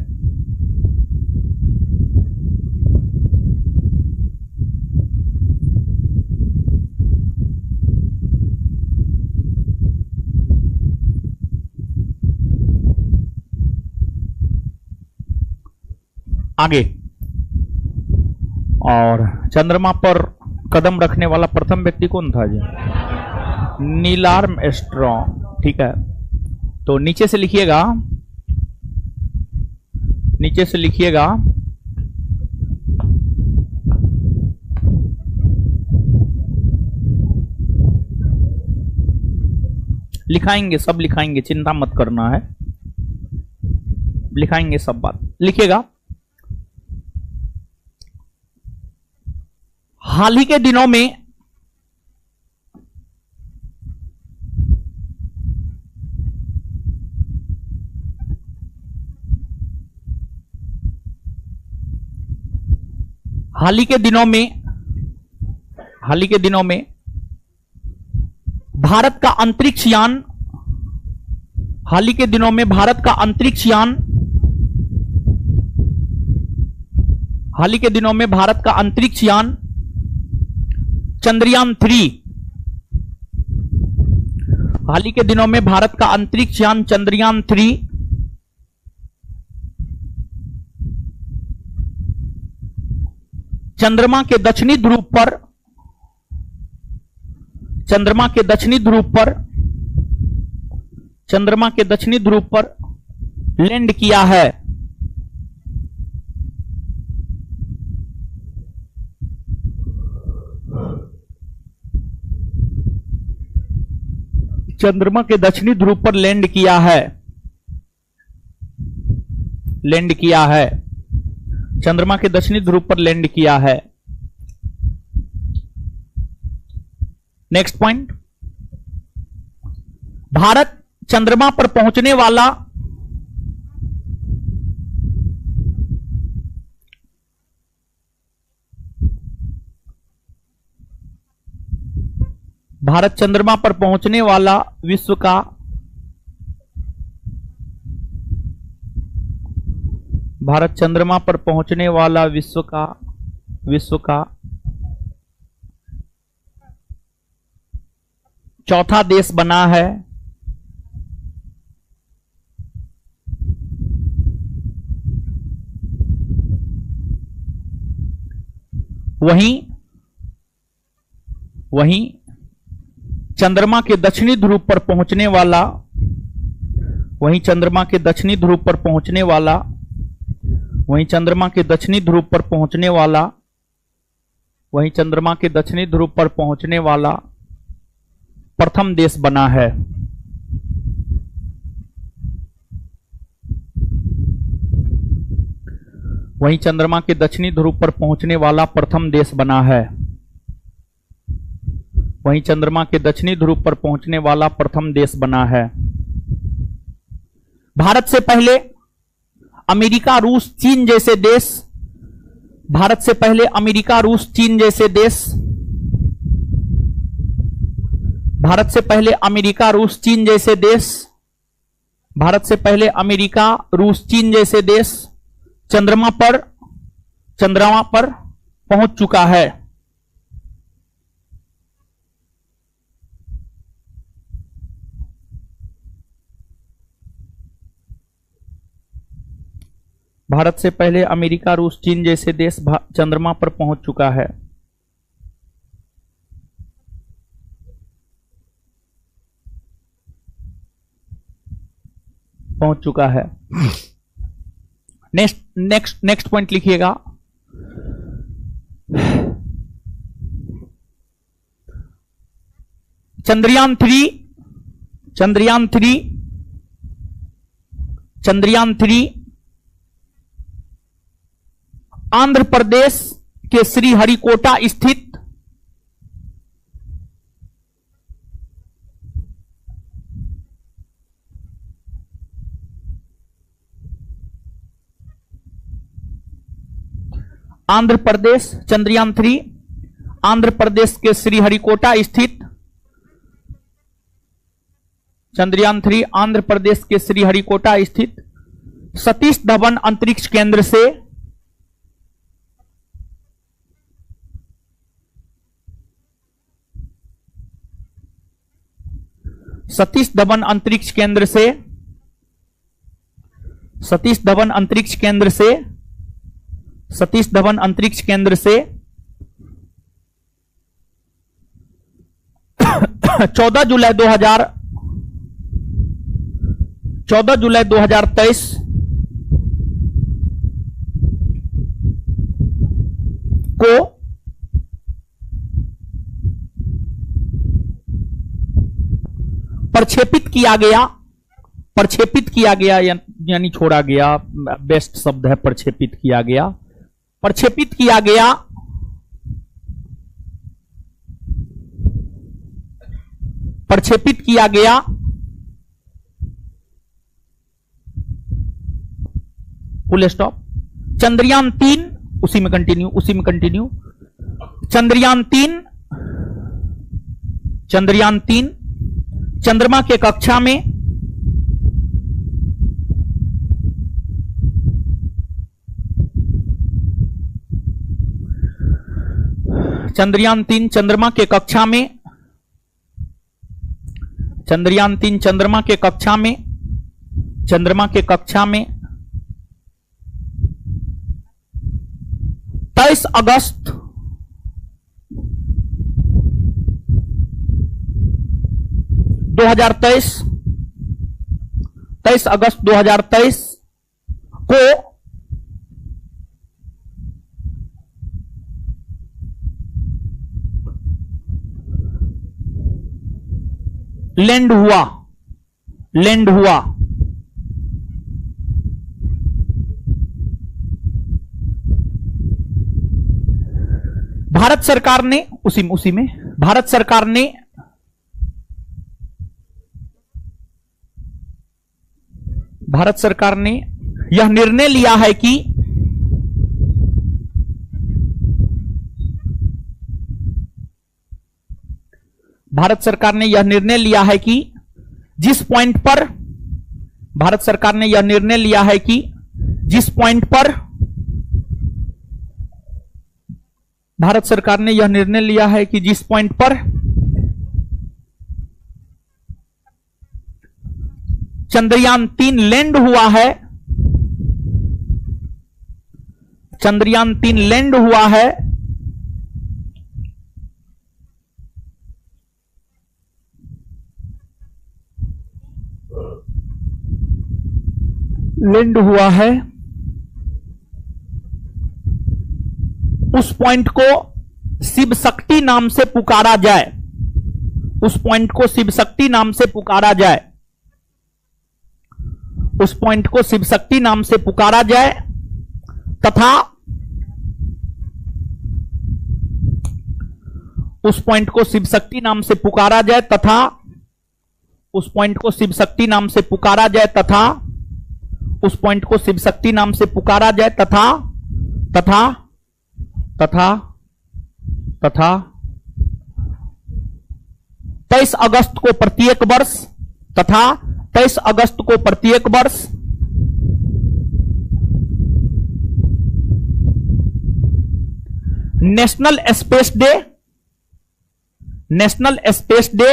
आगे, और चंद्रमा पर कदम रखने वाला प्रथम व्यक्ति कौन था जी? Neil Armstrong. ठीक है, तो नीचे से लिखिएगा, नीचे से लिखिएगा लिखाएंगे, सब लिखाएंगे, चिंता मत करना है, लिखाएंगे सब बात। लिखिएगा, हाल ही के दिनों में हाल ही के दिनों में भारत का अंतरिक्ष यान, हाल ही के दिनों में भारत का अंतरिक्ष यान, हाल ही के दिनों में भारत का अंतरिक्ष यान चंद्रयान 3, हाल ही के दिनों में भारत का अंतरिक्ष यान चंद्रयान 3 चंद्रमा के दक्षिणी ध्रुव पर, चंद्रमा के दक्षिणी ध्रुव पर, चंद्रमा के दक्षिणी ध्रुव पर लैंड किया है। चंद्रमा के दक्षिणी ध्रुव पर लैंड किया है, लैंड किया है, चंद्रमा के दक्षिणी ध्रुव पर लैंड किया है। नेक्स्ट पॉइंट, भारत चंद्रमा पर पहुंचने वाला भारत चंद्रमा पर पहुंचने वाला विश्व का भारत चंद्रमा पर पहुंचने वाला विश्व का चौथा देश बना है। वहीं चंद्रमा के दक्षिणी ध्रुव पर पहुंचने वाला, वहीं चंद्रमा के दक्षिणी ध्रुव पर पहुंचने वाला, वहीं चंद्रमा के दक्षिणी ध्रुव पर पहुंचने वाला, वहीं चंद्रमा के दक्षिणी ध्रुव पर पहुंचने वाला प्रथम देश बना है। वहीं चंद्रमा के दक्षिणी ध्रुव पर पहुंचने वाला प्रथम देश बना है। वहीं चंद्रमा के दक्षिणी ध्रुव पर पहुंचने वाला प्रथम देश बना है। भारत से पहले अमेरिका, रूस, चीन जैसे देश, भारत से पहले अमेरिका, रूस, चीन जैसे देश, भारत से पहले अमेरिका, रूस, चीन जैसे देश, भारत से पहले अमेरिका, रूस, चीन जैसे देश चंद्रमा पर पहुंच चुका है। भारत से पहले अमेरिका, रूस, चीन जैसे देश चंद्रमा पर पहुंच चुका है। पहुंच चुका है। नेक्स्ट पॉइंट लिखिएगा, चंद्रयान 3 आंध्र प्रदेश के श्रीहरिकोटा स्थित चंद्रयान 3 आंध्र प्रदेश के श्रीहरिकोटा स्थित चंद्रयान 3 आंध्र प्रदेश के श्रीहरिकोटा स्थित सतीश धवन अंतरिक्ष केंद्र से सतीश धवन अंतरिक्ष केंद्र से 14 जुलाई 2023 को प्रक्षेपित किया गया यानी छोड़ा गया, बेस्ट शब्द है प्रक्षेपित किया गया। Full stop. चंद्रयान 3 उसी में कंटिन्यू। चंद्रयान 3 चंद्रमा के कक्षा में चंद्रयान 3 चंद्रमा के कक्षा में 23 अगस्त 2023 को लैंड हुआ। भारत सरकार ने यह निर्णय लिया है कि जिस पॉइंट पर चंद्रयान 3 लैंड हुआ है, उस पॉइंट को शिव शक्ति नाम से पुकारा जाए, तथा उस पॉइंट को शिव शक्ति नाम से पुकारा जाए तथा उस पॉइंट को शिव शक्ति नाम से पुकारा जाए तथा उस पॉइंट को शिव शक्ति नाम से पुकारा जाए तथा तथा तथा तथा 23 अगस्त को प्रत्येक वर्ष तथा 23 अगस्त को प्रत्येक वर्ष national space day national space day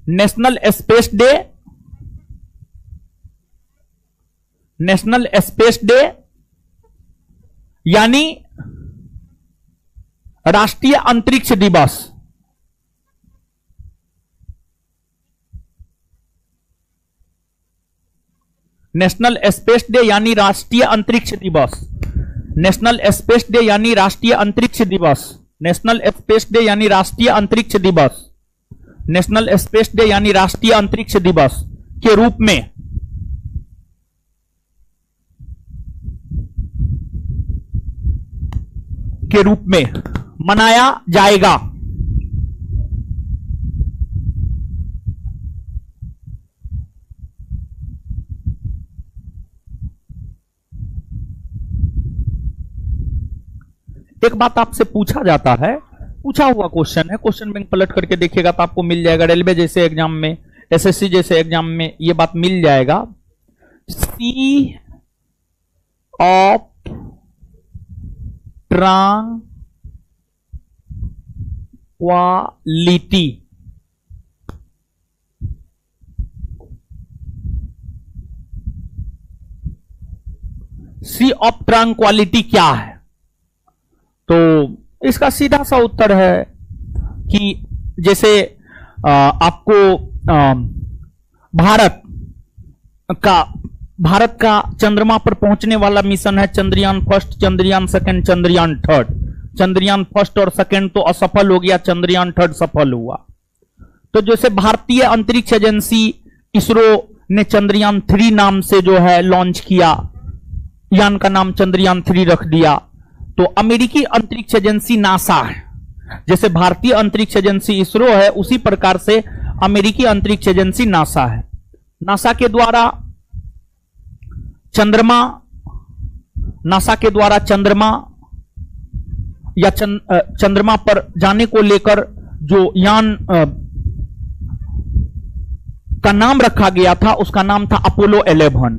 national space day national space day यानी राष्ट्रीय अंतरिक्ष दिवस नेशनल स्पेस डे यानी राष्ट्रीय अंतरिक्ष दिवस नेशनल स्पेस डे यानी राष्ट्रीय अंतरिक्ष दिवस नेशनल स्पेस डे यानी राष्ट्रीय अंतरिक्ष दिवस नेशनल स्पेस डे यानी राष्ट्रीय अंतरिक्ष दिवस के रूप में मनाया जाएगा। एक बात आपसे पूछा जाता है पूछा हुआ क्वेश्चन है, क्वेश्चन बैंक पलट करके देखिएगा तो आपको मिल जाएगा। रेलवे जैसे एग्जाम में, एसएससी जैसे एग्जाम में ये बात मिल जाएगा। सी ऑफ ट्रांक्वालिटी, सी ऑफ ट्रांक्वालिटी क्या है? तो इसका सीधा सा उत्तर है कि जैसे आपको भारत का चंद्रमा पर पहुंचने वाला मिशन है Chandrayaan first, Chandrayaan second, Chandrayaan third. Chandrayaan first और सेकंड तो असफल हो गया, चंद्रयान थर्ड सफल हुआ। तो जैसे भारतीय अंतरिक्ष एजेंसी इसरो ने चंद्रयान 3 नाम से जो है लॉन्च किया, यान का नाम चंद्रयान 3 रख दिया। तो अमेरिकी अंतरिक्ष एजेंसी नासा है, जैसे भारतीय अंतरिक्ष एजेंसी इसरो है उसी प्रकार से अमेरिकी अंतरिक्ष एजेंसी नासा है। नासा के द्वारा चंद्रमा या चंद्रमा पर जाने को लेकर जो यान का नाम रखा गया था उसका नाम था अपोलो 11।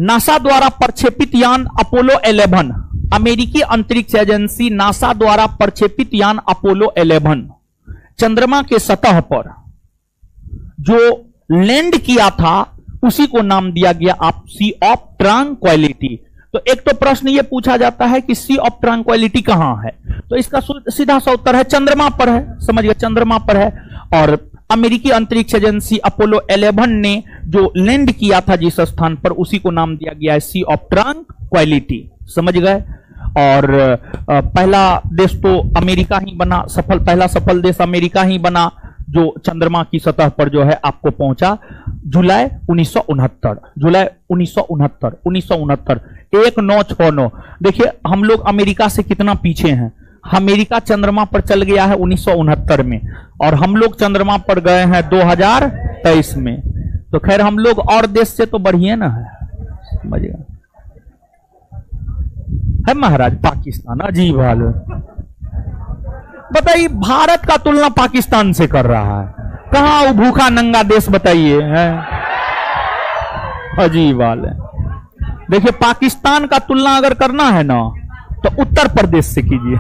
नासा द्वारा प्रक्षेपित यान अपोलो 11, अमेरिकी अंतरिक्ष एजेंसी नासा द्वारा प्रक्षेपित यान अपोलो 11 चंद्रमा के सतह पर जो लैंड किया था उसी को नाम दिया गया आप सी ऑफ ट्रांक्वालिटी। तो एक तो प्रश्न यह पूछा जाता है कि सी ऑफ ट्रांक्वालिटी कहां है, तो इसका सीधा सा उत्तर है चंद्रमा पर है, समझ गए, चंद्रमा पर है। और अमेरिकी अंतरिक्ष एजेंसी अपोलो 11 ने जो लैंड किया था जिस स्थान पर उसी को नाम दिया गया है सी ऑफ ट्रांक्वालिटी, समझ गए। और पहला देश तो अमेरिका ही बना, पहला सफल देश अमेरिका ही बना जो चंद्रमा की सतह पर जो है आपको पहुंचा जुलाई 1969, जुलाई 1969 1969। देखिए हम लोग अमेरिका से कितना पीछे हैं। अमेरिका चंद्रमा पर चल गया है 1969 में और हम लोग चंद्रमा पर गए हैं 2023 में। तो खैर हम लोग और देश से तो बढ़िया ना है, समझिएगा। है महाराज पाकिस्तान अजीब हाल है। बताइए भारत का तुलना पाकिस्तान से कर रहा है, कहां वो भूखा नंगा देश बताइए, है अजीब हाल है। देखिए पाकिस्तान का तुलना अगर करना है ना तो उत्तर प्रदेश से कीजिए।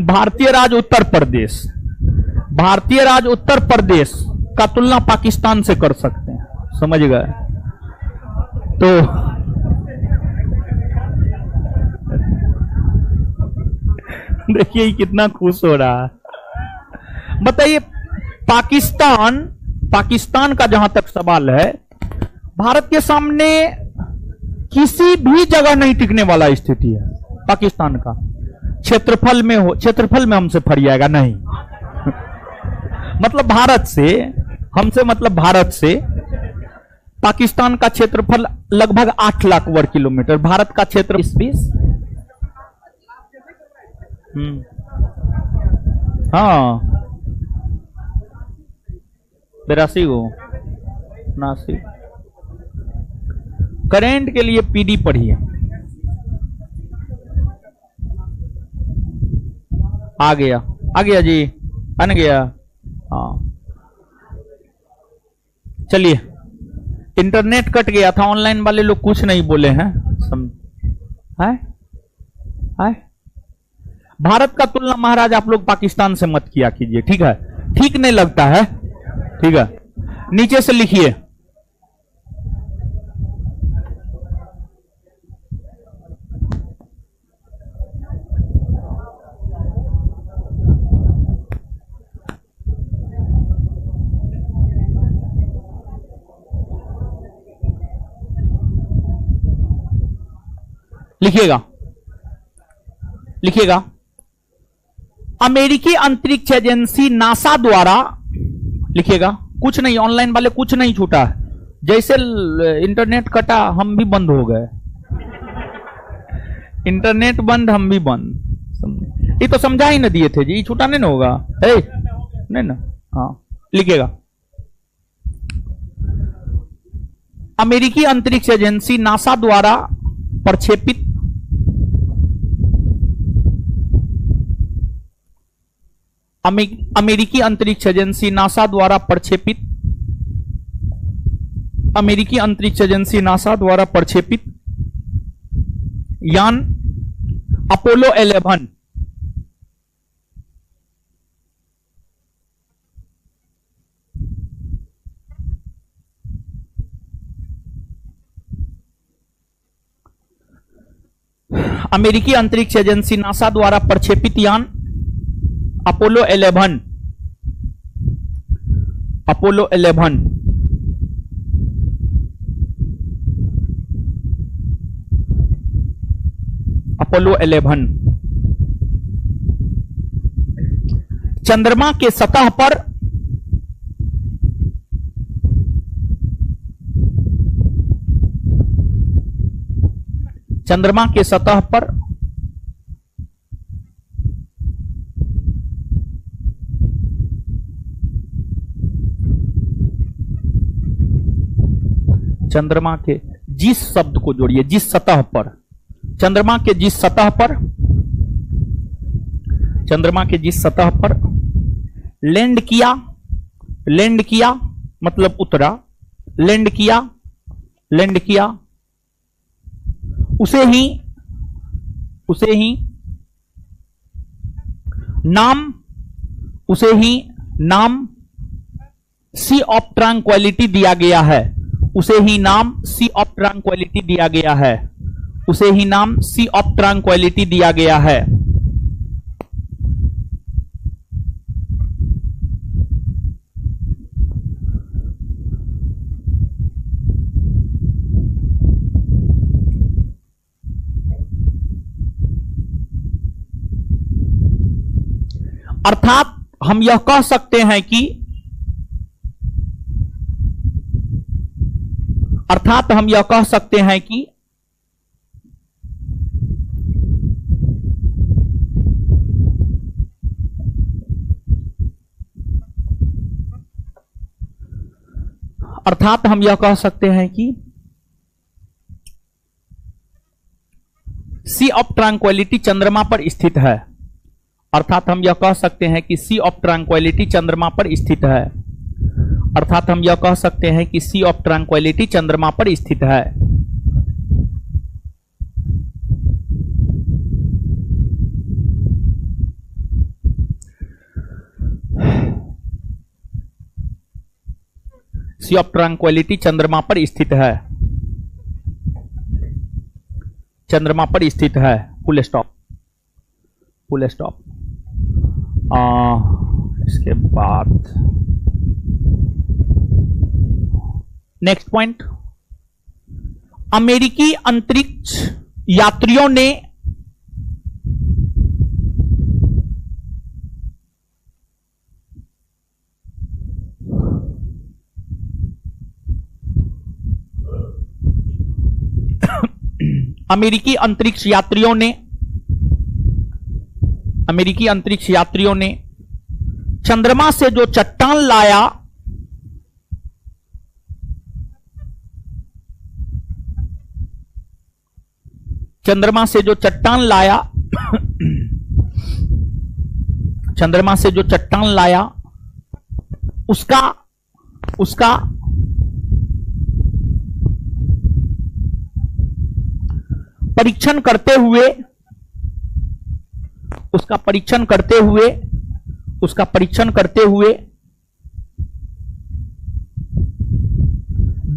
भारतीय राज्य उत्तर प्रदेश, भारतीय राज्य उत्तर प्रदेश का तुलना पाकिस्तान से कर सकते हैं, समझ गए। तो देखिए कितना खुश हो रहा है। बताइए पाकिस्तान का जहां तक सवाल है, भारत के सामने किसी भी जगह नहीं टिकने वाला स्थिति है पाकिस्तान का। क्षेत्रफल में हमसे फरियाएगा नहीं। मतलब भारत से पाकिस्तान का क्षेत्रफल लगभग 8 लाख वर्ग किलोमीटर, भारत का क्षेत्र 20 हाँ 82 गो 79। करेंट के लिए पीडी पढ़िए। आ गया जी, बन गया। हाँ चलिए, इंटरनेट कट गया था, ऑनलाइन वाले लोग कुछ नहीं बोले हैं। भारत का तुलना महाराज आप लोग पाकिस्तान से मत किया कीजिए, ठीक है? ठीक नहीं लगता है, ठीक है? नीचे से लिखिए। लिखिएगा अमेरिकी अंतरिक्ष एजेंसी नासा द्वारा, लिखिएगा, कुछ नहीं, ऑनलाइन वाले कुछ नहीं छूटा है। जैसे इंटरनेट कटा हम भी बंद हो गए, इंटरनेट बंद हम भी बंद। ये तो समझा ही ना दिए थे जी, छूटा नहीं ना होगा, नहीं ना। हाँ लिखिएगा अमेरिकी अंतरिक्ष एजेंसी नासा द्वारा प्रक्षेपित अमेरिकी अंतरिक्ष एजेंसी नासा द्वारा प्रक्षेपित अमेरिकी अंतरिक्ष एजेंसी नासा द्वारा प्रक्षेपित यान अपोलो 11 अमेरिकी अंतरिक्ष एजेंसी नासा द्वारा प्रक्षेपित यान अपोलो 11 अपोलो 11 अपोलो 11 चंद्रमा के सतह पर चंद्रमा के सतह पर चंद्रमा के जिस शब्द को जोड़िए, जिस सतह पर, चंद्रमा के जिस सतह पर, चंद्रमा के जिस सतह पर लैंड किया मतलब उतरा, लैंड किया उसे ही नाम सी ऑफ ट्रैंक्विलिटी दिया गया है, उसे ही नाम सी ऑफ ट्रैंक्विलिटी दिया गया है, उसे ही नाम सी ऑफ ट्रैंक्विलिटी दिया गया है। अर्थात हम यह कह सकते हैं कि सी ऑफ ट्रैंक्विलिटी चंद्रमा पर स्थित है। अर्थात हम यह कह सकते हैं कि सी ऑफ ट्रैंक्विलिटी चंद्रमा पर स्थित है। अर्थात हम यह कह सकते हैं कि सी ऑफ ट्रैंक्विलिटी चंद्रमा पर स्थित है। सी ऑफ ट्रैंक्विलिटी चंद्रमा पर स्थित है, चंद्रमा पर स्थित है। Full stop, full stop. इसके बाद नेक्स्ट पॉइंट, अमेरिकी अंतरिक्ष यात्रियों ने अमेरिकी अंतरिक्ष यात्रियों ने चंद्रमा से जो चट्टान लाया, चंद्रमा से जो चट्टान लाया उसका परीक्षण करते हुए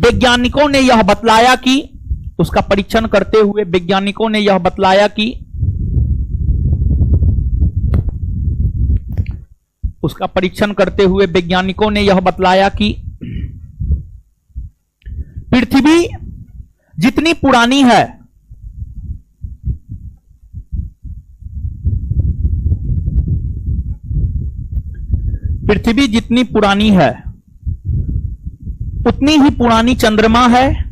वैज्ञानिकों ने यह बतलाया कि पृथ्वी जितनी पुरानी है, पृथ्वी जितनी पुरानी है उतनी ही पुरानी चंद्रमा है।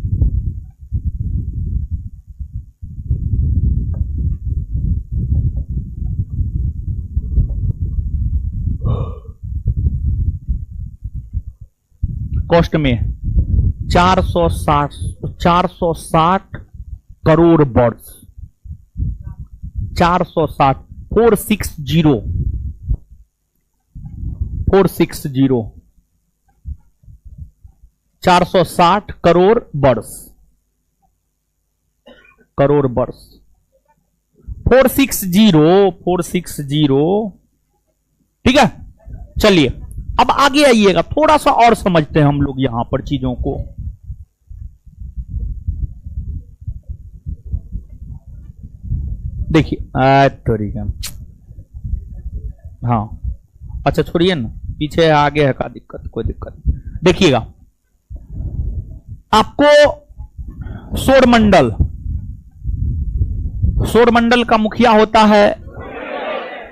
कॉस्ट में 460 करोड़ वर्ष, 460 460 460 460 करोड़ वर्ष, करोड़ वर्ष 460 ठीक है। चलिए अब आगे आइएगा, थोड़ा सा और समझते हैं हम लोग यहां पर चीजों को। देखिए तरीका, हाँ अच्छा छोड़िए ना, पीछे आगे है का दिक्कत, कोई दिक्कत। देखिएगा आपको सौरमंडल, सौरमंडल का मुखिया होता है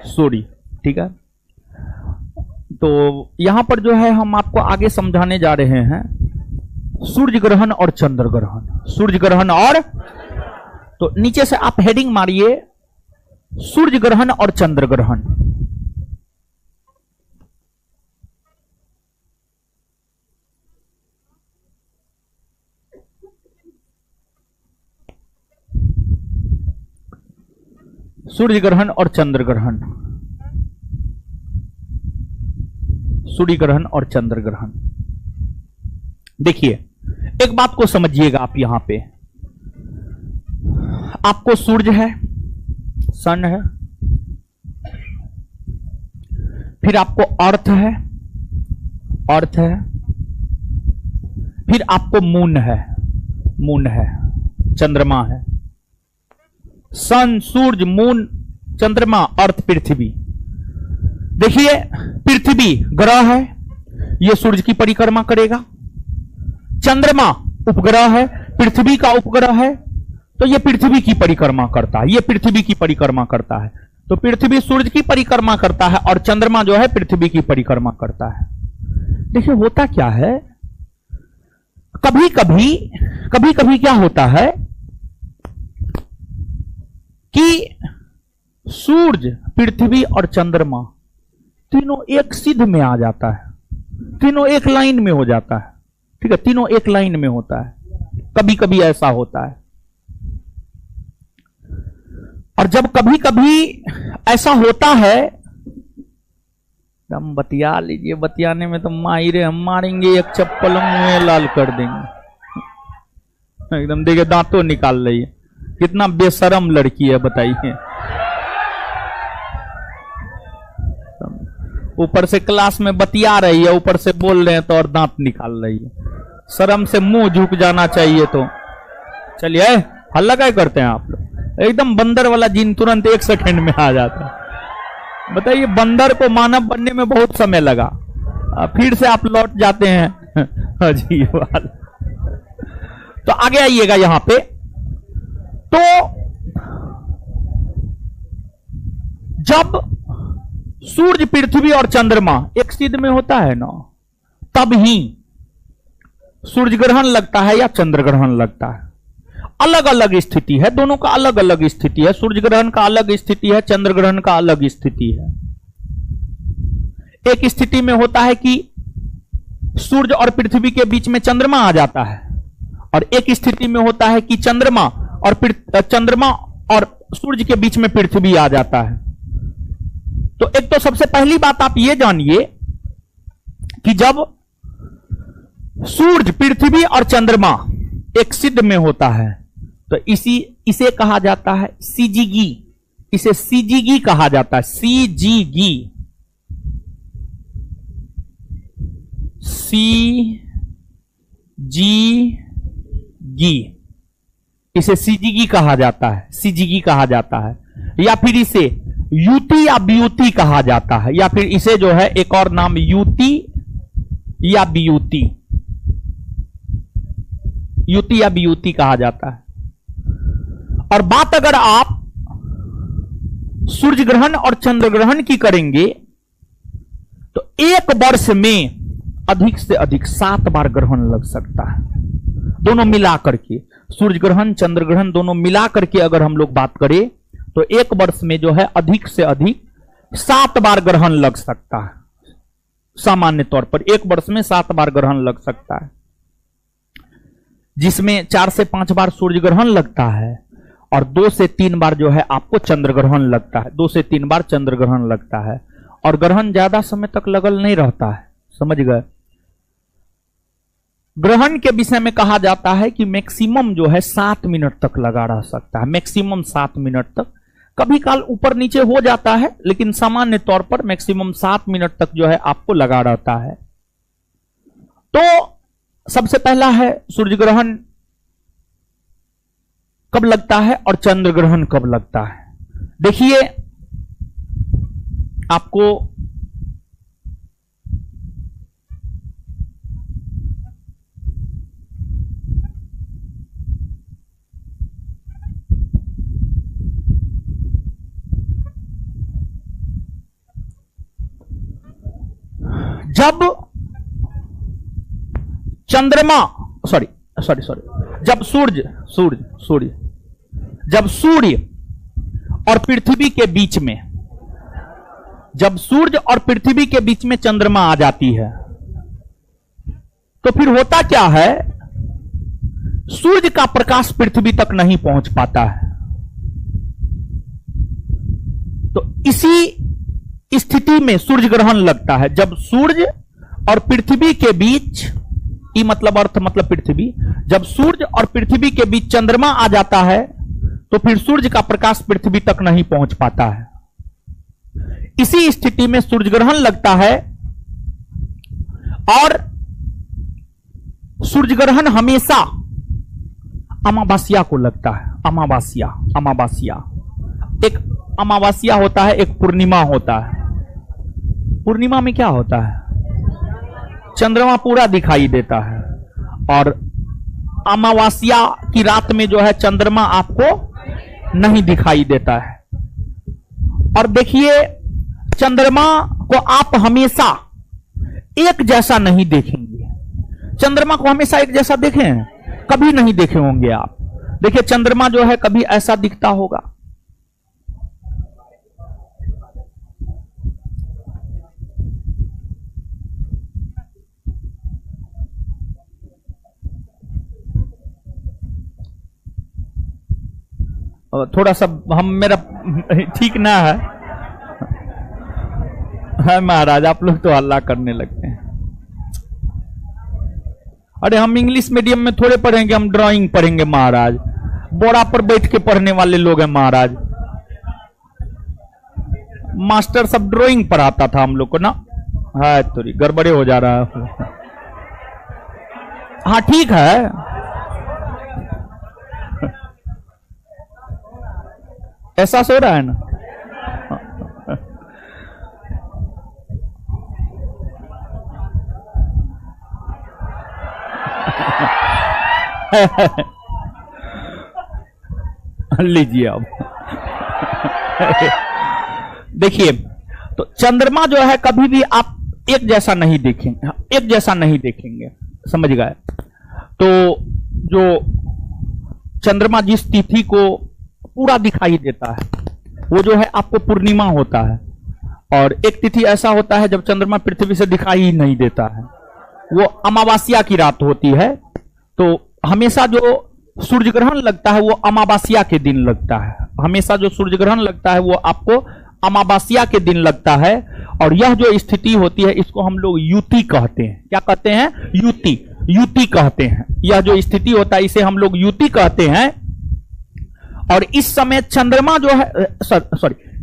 सूर्य, ठीक है। तो यहां पर जो है हम आपको आगे समझाने जा रहे हैं सूर्य ग्रहण और चंद्र ग्रहण, सूर्य ग्रहण और, तो नीचे से आप हेडिंग मारिए सूर्य ग्रहण और चंद्र ग्रहण। सूर्य ग्रहण और चंद्र ग्रहण, सूर्य ग्रहण और चंद्र ग्रहण। देखिए एक बात को समझिएगा आप, यहां पे आपको सूर्य है, सन है, फिर आपको अर्थ है, अर्थ है, फिर आपको मून है, मून है, चंद्रमा है। सन, सूर्य, मून, चंद्रमा, अर्थ, पृथ्वी। देखिए पृथ्वी ग्रह है, यह सूर्य की परिक्रमा करेगा। चंद्रमा उपग्रह है, पृथ्वी का उपग्रह है, तो यह पृथ्वी की परिक्रमा करता है, यह पृथ्वी की परिक्रमा करता है। तो पृथ्वी सूर्य की परिक्रमा करता है और चंद्रमा जो है पृथ्वी की परिक्रमा करता है। देखिए होता क्या है, कभी कभी क्या होता है कि सूर्य, पृथ्वी और चंद्रमा तीनों एक सिद्ध में आ जाता है, तीनों एक लाइन में हो जाता है, ठीक है, तीनों एक लाइन में होता है। कभी कभी ऐसा होता है, और जब कभी कभी ऐसा होता है, हम बतिया लीजिए, बतियाने में तो माहिर हम मारेंगे एक चप्पल मुंह लाल कर देंगे एकदम। देखिए दांतों निकाल रही है, कितना बेशरम लड़की है बताइए। ऊपर से क्लास में बतिया रही है, ऊपर से बोल रहे हैं तो और दांत निकाल रही है। शर्म से मुंह झुक जाना चाहिए। तो चलिए हल्ला क्या करते हैं आप लोग, एकदम बंदर वाला जीन तुरंत 1 सेकंड में आ जाता है। बताइए बंदर को मानव बनने में बहुत समय लगा, फिर से आप लौट जाते हैं अजीब वाला। तो आगे आइएगा यहां पे, तो जब सूर्य, पृथ्वी और चंद्रमा एक सिद्ध में होता है ना, तब ही सूर्य ग्रहण लगता है या चंद्र ग्रहण लगता है। अलग अलग स्थिति है, दोनों का अलग अलग स्थिति है। सूर्य ग्रहण का अलग स्थिति है, चंद्र ग्रहण का अलग स्थिति है। एक स्थिति में होता है कि सूर्य और पृथ्वी के बीच में चंद्रमा आ जाता है, और एक स्थिति में होता है कि चंद्रमा और सूर्य के बीच में पृथ्वी आ जाता है। तो एक तो सबसे पहली बात आप ये जानिए कि जब सूर्य, पृथ्वी और चंद्रमा एक सिद्ध में होता है तो इसे कहा जाता है सीजीगी, इसे सीजीगी कहा जाता है, सीजीगी, सीजीगी, इसे सीजीगी कहा जाता है, सीजीगी कहा जाता है, या फिर इसे युति या ब्यूति कहा जाता है, या फिर इसे जो है एक और नाम युति या ब्यूति, युति या ब्यूति कहा जाता है। और बात अगर आप सूर्य ग्रहण और चंद्र ग्रहण की करेंगे तो एक वर्ष में अधिक से अधिक 7 बार ग्रहण लग सकता है, दोनों मिला करके। सूर्य ग्रहण, चंद्र ग्रहण दोनों मिला करके अगर हम लोग बात करें तो एक वर्ष में जो है अधिक से अधिक 7 बार ग्रहण लग सकता है। सामान्य तौर पर एक वर्ष में 7 बार ग्रहण लग सकता है, जिसमें 4 से 5 बार सूर्य ग्रहण लगता है और 2 से 3 बार जो है आपको चंद्र ग्रहण लगता है, 2 से 3 बार चंद्र ग्रहण लगता है। और ग्रहण ज्यादा समय तक लगल नहीं रहता है, समझ गए। ग्रहण के विषय में कहा जाता है कि मैक्सिमम जो है 7 मिनट तक लगा रह सकता है, मैक्सिमम 7 मिनट तक। कभी काल ऊपर नीचे हो जाता है, लेकिन सामान्य तौर पर मैक्सिमम 7 मिनट तक जो है आपको लगा रहता है। तो सबसे पहला है सूर्य ग्रहण कब लगता है और चंद्र ग्रहण कब लगता है। देखिए आपको जब चंद्रमा जब सूर्य और पृथ्वी के बीच में, जब सूर्य और पृथ्वी के बीच में चंद्रमा आ जाती है, तो फिर होता क्या है, सूर्य का प्रकाश पृथ्वी तक नहीं पहुंच पाता है। तो इसी स्थिति में सूर्य ग्रहण लगता है। जब सूर्य और पृथ्वी के बीच, ई मतलब अर्थ मतलब पृथ्वी, जब सूर्य और पृथ्वी के बीच चंद्रमा आ जाता है, तो फिर सूर्य का प्रकाश पृथ्वी तक नहीं पहुंच पाता है। इसी स्थिति में सूर्य ग्रहण लगता है। और सूर्य ग्रहण हमेशा अमावस्या को लगता है। अमावस्या एक अमावस्या होता है, एक पूर्णिमा होता है। पूर्णिमा में क्या होता है, चंद्रमा पूरा दिखाई देता है, और अमावस्या की रात में जो है चंद्रमा आपको नहीं दिखाई देता है। और देखिए चंद्रमा को आप हमेशा एक जैसा नहीं देखेंगे। चंद्रमा को हमेशा एक जैसा देखें, कभी नहीं देखे होंगे आप। देखिए चंद्रमा जो है कभी ऐसा दिखता होगा, थोड़ा सा हम मेरा ठीक ना है महाराज, आप लोग तो हल्ला करने लगते हैं। अरे हम इंग्लिश मीडियम में थोड़े पढ़ेंगे, हम ड्राइंग पढ़ेंगे महाराज। बोरा पर बैठ के पढ़ने वाले लोग हैं महाराज। मास्टर सब ड्राइंग पढ़ाता था हम लोग को ना। है तो गड़बड़े हो जा रहा है। हाँ ठीक है, एहसास हो रहा है ना। लीजिए अब। देखिए तो चंद्रमा जो है कभी भी आप एक जैसा नहीं देखेंगे, एक जैसा नहीं देखेंगे, समझ गए। तो जो चंद्रमा जिस तिथि को पूरा दिखाई देता है वो जो है आपको पूर्णिमा होता है। और एक तिथि ऐसा होता है जब चंद्रमा पृथ्वी से दिखाई ही नहीं देता है, वो अमावस्या की रात होती है। तो हमेशा जो सूर्य ग्रहण लगता है वो अमावस्या के दिन लगता है। हमेशा जो सूर्य ग्रहण लगता है वो आपको अमावस्या के दिन लगता है। और यह जो स्थिति होती है इसको हम लोग युति कहते हैं। क्या कहते हैं, युति कहते हैं। यह जो स्थिति होता है इसे हम लोग युति कहते हैं। और इस समय चंद्रमा जो है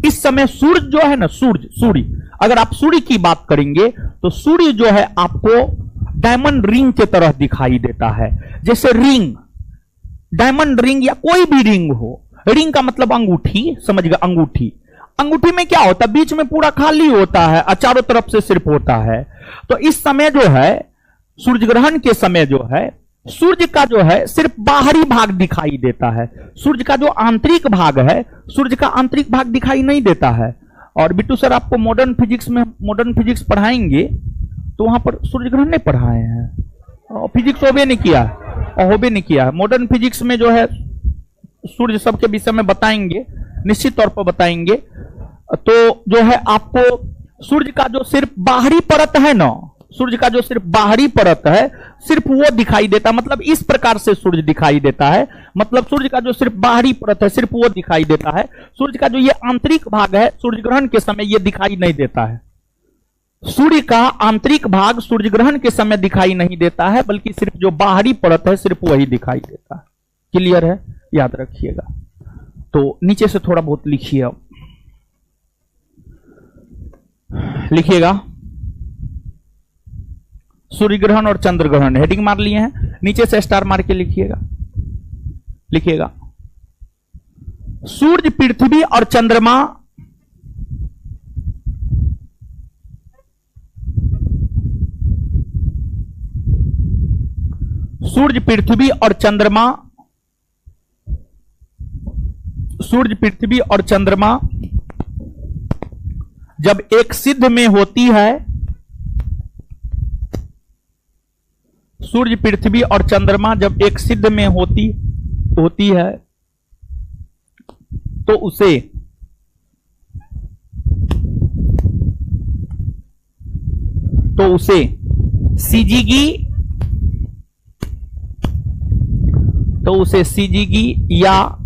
इस समय सूर्य जो है ना, सूर्य अगर आप सूर्य की बात करेंगे तो सूर्य जो है आपको डायमंड रिंग के तरह दिखाई देता है। जैसे रिंग, डायमंड रिंग या कोई भी रिंग हो, रिंग का मतलब अंगूठी, समझ गए। अंगूठी में क्या होता है, बीच में पूरा खाली होता है और चारों तरफ से सिर्फ होता है। तो इस समय जो है सूर्य ग्रहण के समय जो है सूर्य का जो है सिर्फ बाहरी भाग दिखाई देता है। सूर्य का जो आंतरिक भाग है, सूर्य का आंतरिक भाग दिखाई नहीं देता है। और बिट्टू सर आपको मॉडर्न फिजिक्स पढ़ाएंगे तो वहां पर सूर्य ग्रहण नहीं पढ़ाए हैं, फिजिक्स होबे नहीं किया है। मॉडर्न फिजिक्स में जो है सूर्य सब के विषय में बताएंगे, निश्चित तौर पर बताएंगे। तो जो है आपको सूर्य का जो सिर्फ बाहरी परत है ना, सूर्य का जो सिर्फ बाहरी परत है सिर्फ वो दिखाई देता, मतलब इस प्रकार से सूर्य दिखाई देता है। मतलब सूर्य का जो सिर्फ बाहरी परत है सिर्फ वो दिखाई देता है। सूर्य का जो ये आंतरिक भाग है सूर्य ग्रहण के समय ये दिखाई नहीं देता है। सूर्य का आंतरिक भाग सूर्य ग्रहण के समय दिखाई नहीं देता है, बल्कि सिर्फ जो बाहरी परत है सिर्फ वही दिखाई देता है। क्लियर है, याद रखिएगा। तो नीचे से थोड़ा बहुत लिखिए, अब लिखिएगा सूर्य ग्रहण और चंद्र ग्रहण, हेडिंग मार लिए हैं, नीचे से स्टार मार के लिखिएगा। लिखिएगा सूर्य, पृथ्वी और चंद्रमा सूर्य, पृथ्वी और चंद्रमा, सूर्य, पृथ्वी और चंद्रमा जब एक सिद्ध में होती है, सूर्य, पृथ्वी और चंद्रमा जब एक सिद्ध में होती है तो उसे सीजीगी या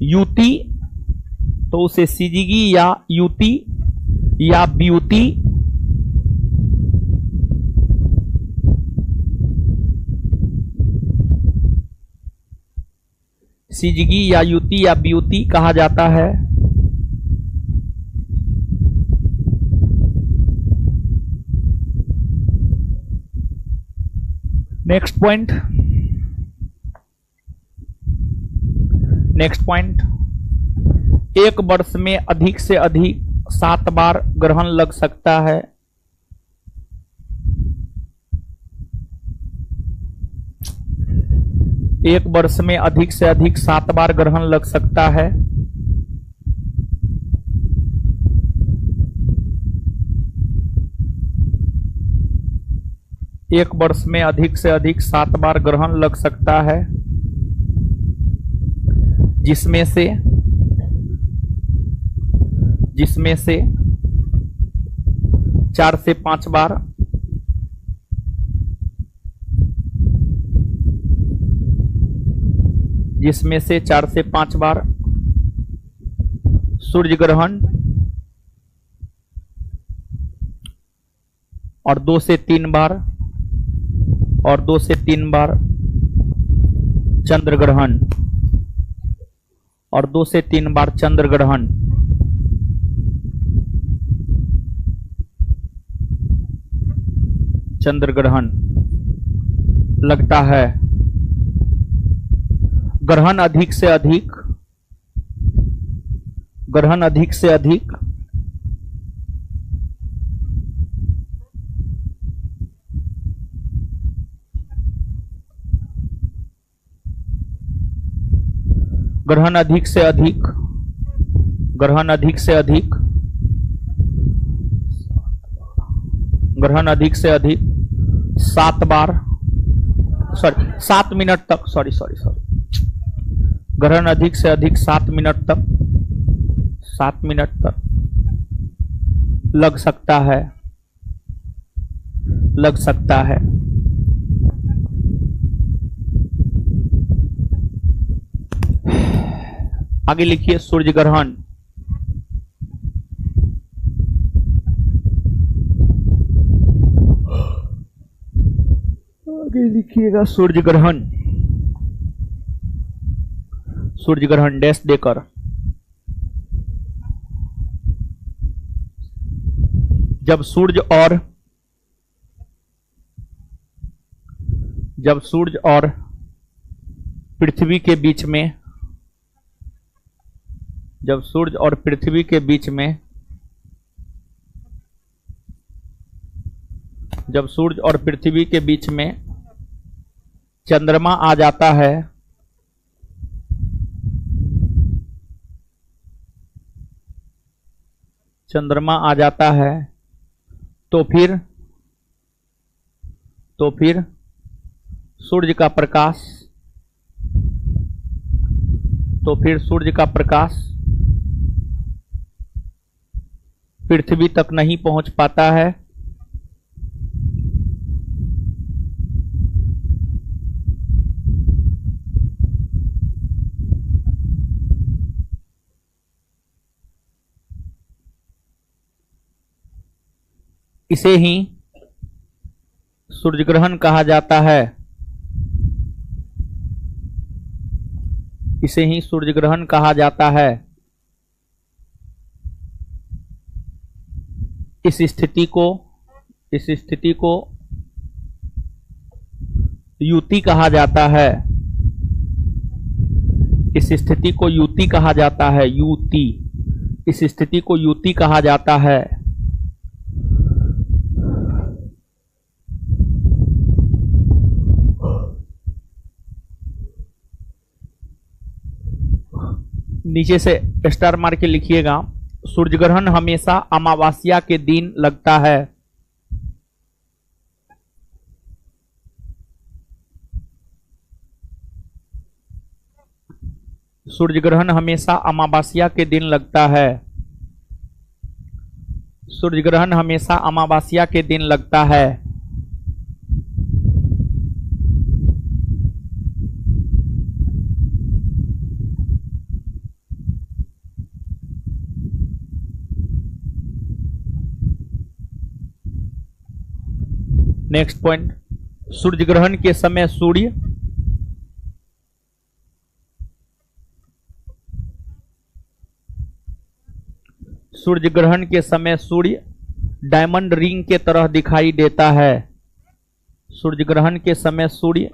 युति, तो उसे सीजीगी या युति या ब्यूटी सीजगी या युति या ब्यूटी कहा जाता है। नेक्स्ट पॉइंट, एक वर्ष में अधिक से अधिक 7 बार ग्रहण लग सकता है। एक वर्ष में अधिक से अधिक 7 बार ग्रहण लग सकता है। एक वर्ष में अधिक से अधिक 7 बार ग्रहण लग सकता है, जिसमें से 4 से 5 बार सूर्य ग्रहण और 2 से 3 बार चंद्र ग्रहण और 2 से 3 बार चंद्र ग्रहण लगता है। ग्रहण अधिक से अधिक ग्रहण अधिक से अधिक ग्रहण अधिक से अधिक 7 बार 7 मिनट तक ग्रहण अधिक से अधिक 7 मिनट तक लग सकता है। आगे लिखिए सूर्य ग्रहण। आगे लिखिएगा सूर्य ग्रहण डैश देकर। जब सूर्य और पृथ्वी के बीच में चंद्रमा आ जाता है, तो फिर सूर्य का प्रकाश पृथ्वी तक नहीं पहुंच पाता है। इसे ही सूर्य ग्रहण कहा जाता है। इसे ही सूर्य ग्रहण कहा जाता है। इस स्थिति को युति कहा जाता है। इस स्थिति को युति कहा जाता है। युति, इस स्थिति को युति कहा जाता है। नीचे से स्टार मार के लिखिएगा। सूर्य ग्रहण हमेशा अमावस्या के दिन लगता है। सूर्य ग्रहण हमेशा अमावस्या के दिन लगता है। सूर्य ग्रहण हमेशा अमावस्या के दिन लगता है। नेक्स्ट पॉइंट, सूर्य ग्रहण के समय सूर्य डायमंड रिंग के तरह दिखाई देता है। सूर्य ग्रहण के समय सूर्य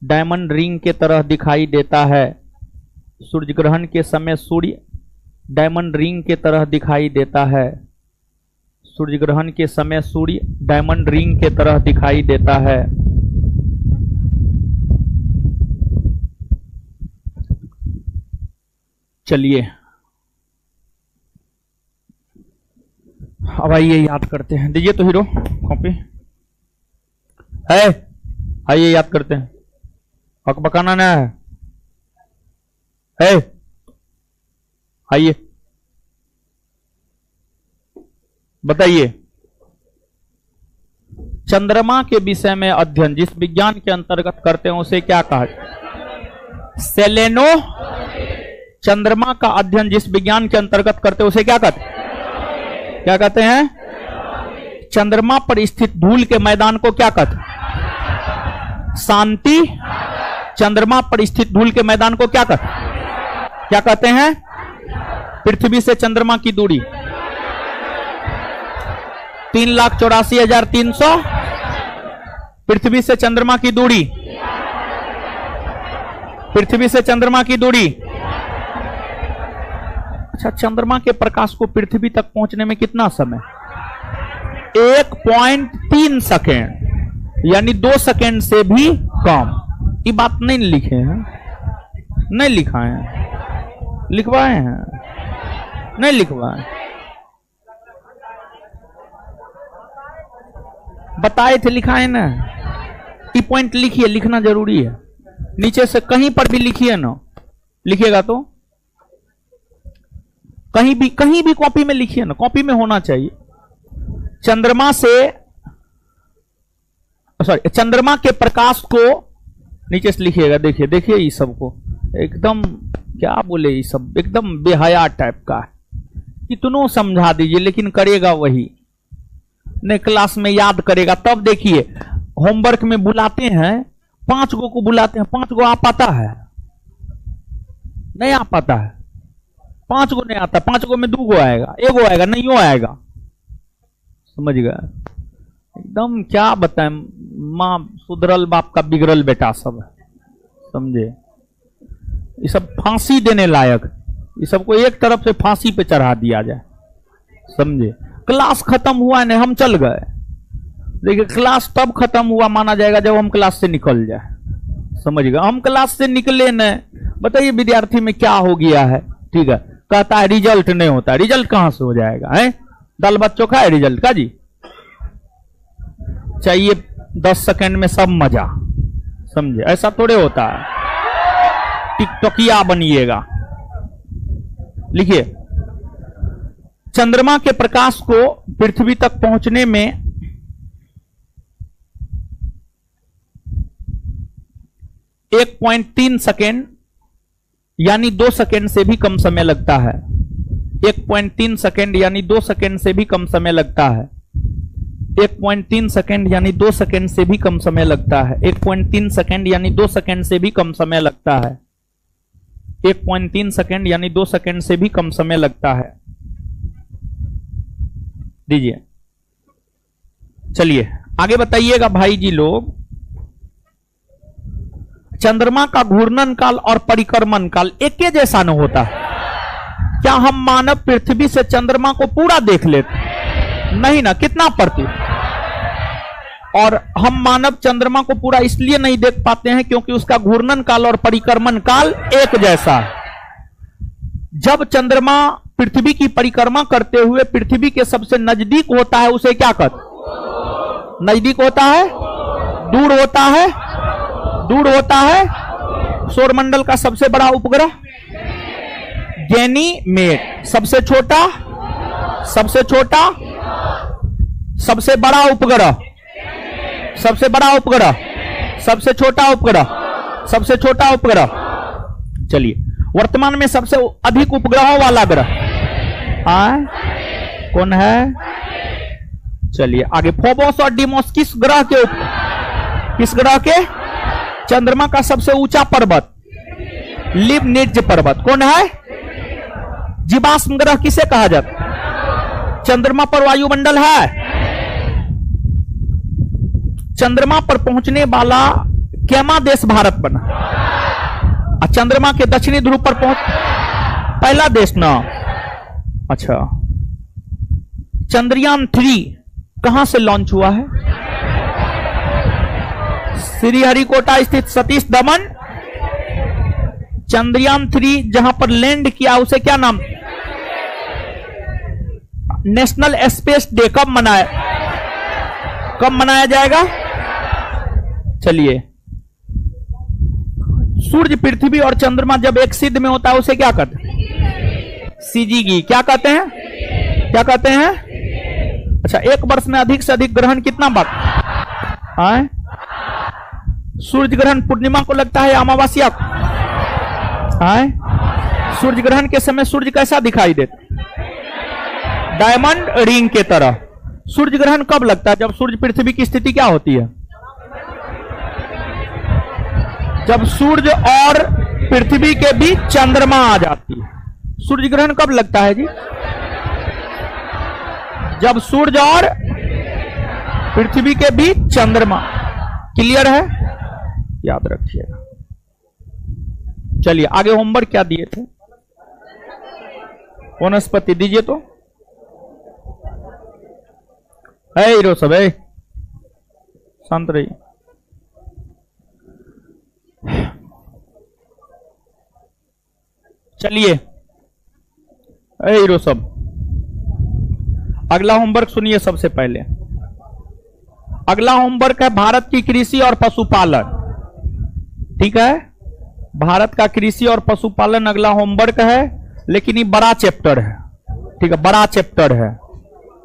डायमंड रिंग के तरह दिखाई देता है। सूर्य ग्रहण के समय सूर्य डायमंड रिंग के तरह दिखाई देता है। सूर्य ग्रहण के समय सूर्य डायमंड रिंग के तरह दिखाई देता है। चलिए अब आइए याद करते हैं। दीजिए तो हीरो कॉपी है, आइए याद करते हैं। बकबकाना ना है, आइए बताइए। चंद्रमा के विषय में अध्ययन जिस विज्ञान के अंतर्गत करते हैं उसे क्या कहा? सेलेनो। चंद्रमा का अध्ययन जिस विज्ञान के अंतर्गत करते हैं उसे क्या कहते हैं? क्या कहते हैं? चंद्रमा पर स्थित धूल के मैदान को क्या कहते हैं? शांति। चंद्रमा पर स्थित धूल के मैदान को क्या कहते हैं? क्या कहते हैं? पृथ्वी से चंद्रमा की दूरी 3,84,300। पृथ्वी से चंद्रमा की दूरी, पृथ्वी से चंद्रमा की दूरी। अच्छा, चंद्रमा के प्रकाश को पृथ्वी तक पहुंचने में कितना समय? 1.3 सेकेंड, यानी 2 सेकेंड से भी कम। ये बात नहीं लिखे हैं, नहीं लिखा है, लिखवाए हैं, नहीं लिखवाए, बताए थे, लिखा है ना। ये पॉइंट लिखिए, लिखना जरूरी है। नीचे से कहीं पर भी लिखिए ना, लिखिएगा तो कहीं भी कॉपी में लिखिए ना, कॉपी में होना चाहिए। चंद्रमा से चंद्रमा के प्रकाश को नीचे से लिखिएगा। देखिए देखिए, ये सबको एकदम क्या बोले, ये सब एकदम बेहया टाइप का है। कितनों समझा दीजिए लेकिन करेगा वही, ने क्लास में याद करेगा तब। देखिए होमवर्क में बुलाते हैं, 5 को बुलाते हैं, 5 आ पाता है? नहीं आ पाता है। 5 नहीं आता, 5 में 2 आएगा, 1 आएगा, नहीं आएगा। समझ गया? एकदम क्या बताएं, माँ सुधरल बाप का बिगड़ल बेटा सब है, समझे? ये सब फांसी देने लायक, ये सबको एक तरफ से फांसी पे चढ़ा दिया जाए, समझे? क्लास खत्म हुआ नहीं, हम चल गए। देखिए क्लास तब खत्म हुआ माना जाएगा जब हम क्लास से निकल जाए, समझ गए? हम क्लास से निकले नहीं, बताइए विद्यार्थी में क्या हो गया है? ठीक है, कहता है रिजल्ट नहीं होता। रिजल्ट कहां से हो जाएगा? है दाल भात चोखा है रिजल्ट का जी? चाहिए 10 सेकंड में सब मजा, समझे? ऐसा थोड़े होता है, टिकटॉकिया बनिएगा। लिखिए, चंद्रमा के प्रकाश को पृथ्वी तक पहुंचने में 1.3 सेकेंड यानी 2 सेकेंड से भी कम समय लगता है। 1.3 सेकेंड यानी 2 सेकेंड से भी कम समय लगता है। 1.3 सेकेंड यानी 2 सेकेंड से भी कम समय लगता है। 1.3 सेकेंड यानी 2 सेकेंड से भी कम समय लगता है। 1.3 सेकेंड यानी 2 सेकेंड से भी कम समय लगता है। दीजिए, चलिए आगे बताइएगा भाई जी लोग। चंद्रमा का घूर्णन काल और परिक्रमण काल एक ही जैसा न होता। क्या हम मानव पृथ्वी से चंद्रमा को पूरा देख लेते? नहीं ना, कितना प्रति। और हम मानव चंद्रमा को पूरा इसलिए नहीं देख पाते हैं क्योंकि उसका घूर्णन काल और परिक्रमण काल एक जैसा है। जब चंद्रमा पृथ्वी की परिक्रमा करते हुए पृथ्वी के सबसे नजदीक होता है उसे क्या कहते? नजदीक होता है, दूर होता है, दूर होता है। सौरमंडल का सबसे बड़ा उपग्रह गैनीमेड। सबसे छोटा, सबसे छोटा, सबसे बड़ा उपग्रह, सबसे बड़ा उपग्रह, सबसे छोटा उपग्रह, सबसे छोटा उपग्रह। चलिए, वर्तमान में सबसे अधिक उपग्रहों वाला ग्रह कौन है? चलिए आगे, फोबोस और डिमोस किस ग्रह के किस ग्रह के? चंद्रमा का सबसे ऊंचा पर्वत लिबनिट्ज पर्वत कौन है? जीवाश्म ग्रह किसे कहा जाता? चंद्रमा पर वायुमंडल है। चंद्रमा पर पहुंचने वाला केमा देश भारत बना? चंद्रमा के दक्षिणी ध्रुव पर पहुंच पहला देश ना। अच्छा, चंद्रयान 3 कहां से लॉन्च हुआ है? श्रीहरिकोटा स्थित सतीश धवन। चंद्रयान 3 जहां पर लैंड किया उसे क्या नाम? नेशनल स्पेस डे कब मनाया, कब मनाया जाएगा? चलिए, सूर्य, पृथ्वी और चंद्रमा जब एक सिद्ध में होता है उसे क्या कहते हैं? सीजीगी। क्या कहते हैं? क्या कहते हैं? अच्छा, एक वर्ष में अधिक से अधिक ग्रहण कितना बार आए? सूर्य ग्रहण पूर्णिमा को लगता है, अमावस्या को आए? सूर्य ग्रहण के समय सूर्य कैसा दिखाई देता? डायमंड रिंग के तरह। सूर्य ग्रहण कब लगता है? जब सूर्य पृथ्वी की स्थिति क्या होती है? जब सूर्य और पृथ्वी के बीच चंद्रमा आ जाती है। सूर्य ग्रहण कब लगता है जी? जब सूर्य और पृथ्वी के बीच चंद्रमा। क्लियर है? याद रखिएगा। चलिए आगे, होमवर्क क्या दिए थे? वनस्पति दीजिए तो। है हीरो सब है, शांत रहिए। चलिए हीरो सब, अगला होमवर्क सुनिए। सबसे पहले अगला होमवर्क है भारत की कृषि और पशुपालन। ठीक है, भारत का कृषि और पशुपालन अगला होमवर्क है, लेकिन ये बड़ा चैप्टर है। ठीक है, बड़ा चैप्टर है,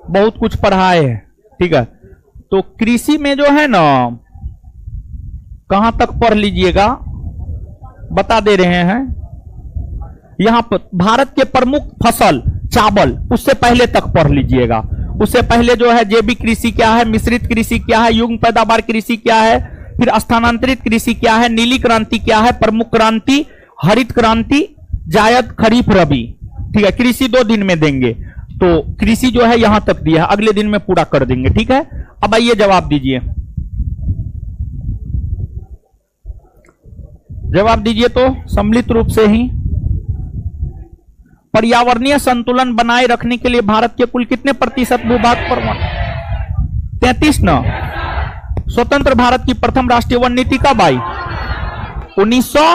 बहुत कुछ पढ़ाए है। ठीक है, तो कृषि में जो है ना, कहां तक पढ़ लीजिएगा बता दे रहे हैं। यहां पर भारत के प्रमुख फसल चावल, उससे पहले तक पढ़ लीजिएगा। उससे पहले जो है जैविक कृषि क्या है, मिश्रित कृषि क्या है, युग्म पैदावार कृषि क्या है, फिर स्थानांतरित कृषि क्या है, नीली क्रांति क्या है, प्रमुख क्रांति, हरित क्रांति, जायद, खरीफ, रबी। ठीक है, कृषि 2 दिन में देंगे, तो कृषि जो है यहां तक दिया है, अगले दिन में पूरा कर देंगे। ठीक है, अब आइए जवाब दीजिए। जवाब दीजिए तो सम्मिलित रूप से ही। पर्यावरणीय संतुलन बनाए रखने के लिए भारत के कुल कितने प्रतिशत भूभाग पर 33 न। स्वतंत्र भारत की प्रथम राष्ट्रीय वन नीति कब आई? 1900।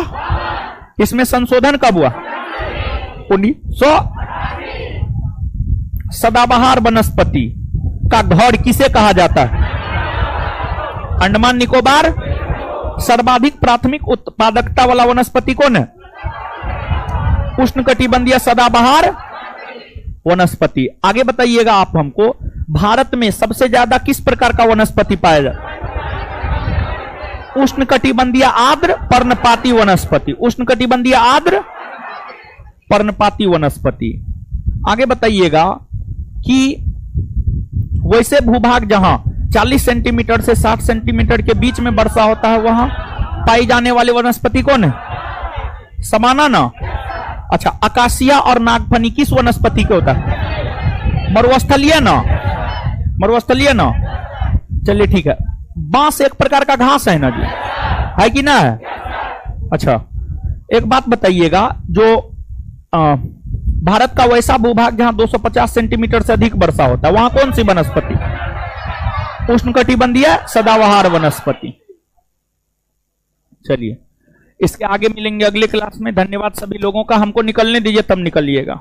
इसमें संशोधन कब हुआ? 1900। सदाबहार वनस्पति का घर किसे कहा जाता है? अंडमान निकोबार। सर्वाधिक प्राथमिक उत्पादकता वाला वनस्पति कौन है? उष्णकटिबंधीय सदाबहार वनस्पति। आगे बताइएगा आप हमको, भारत में सबसे ज्यादा किस प्रकार का वनस्पति पाया जाता है? उष्णकटिबंधीय आर्द्र पर्णपाती वनस्पति। उष्णकटिबंधीय आर्द्र पर्णपाती वनस्पति। आगे बताइएगा कि वैसे भूभाग जहां 40 सेंटीमीटर से 60 सेंटीमीटर के बीच में वर्षा होता है वहां पाई जाने वाली वनस्पति कौन है? समाना ना। अच्छा, अकासिया और नागफनी किस वनस्पति के होता है? मरुस्थलीय ना, मरुस्थलीय ना। चलिए ठीक है। बांस एक प्रकार का घास है ना जी, है कि ना है? अच्छा, एक बात बताइएगा, जो भारत का वैसा भूभाग जहां 250 सेंटीमीटर से अधिक वर्षा होता है वहां कौन सी वनस्पति? उष्णकटिबंधीय सदाबहार वनस्पति। चलिए, इसके आगे मिलेंगे अगले क्लास में। धन्यवाद सभी लोगों का। हमको निकलने दीजिए, तब निकलिएगा।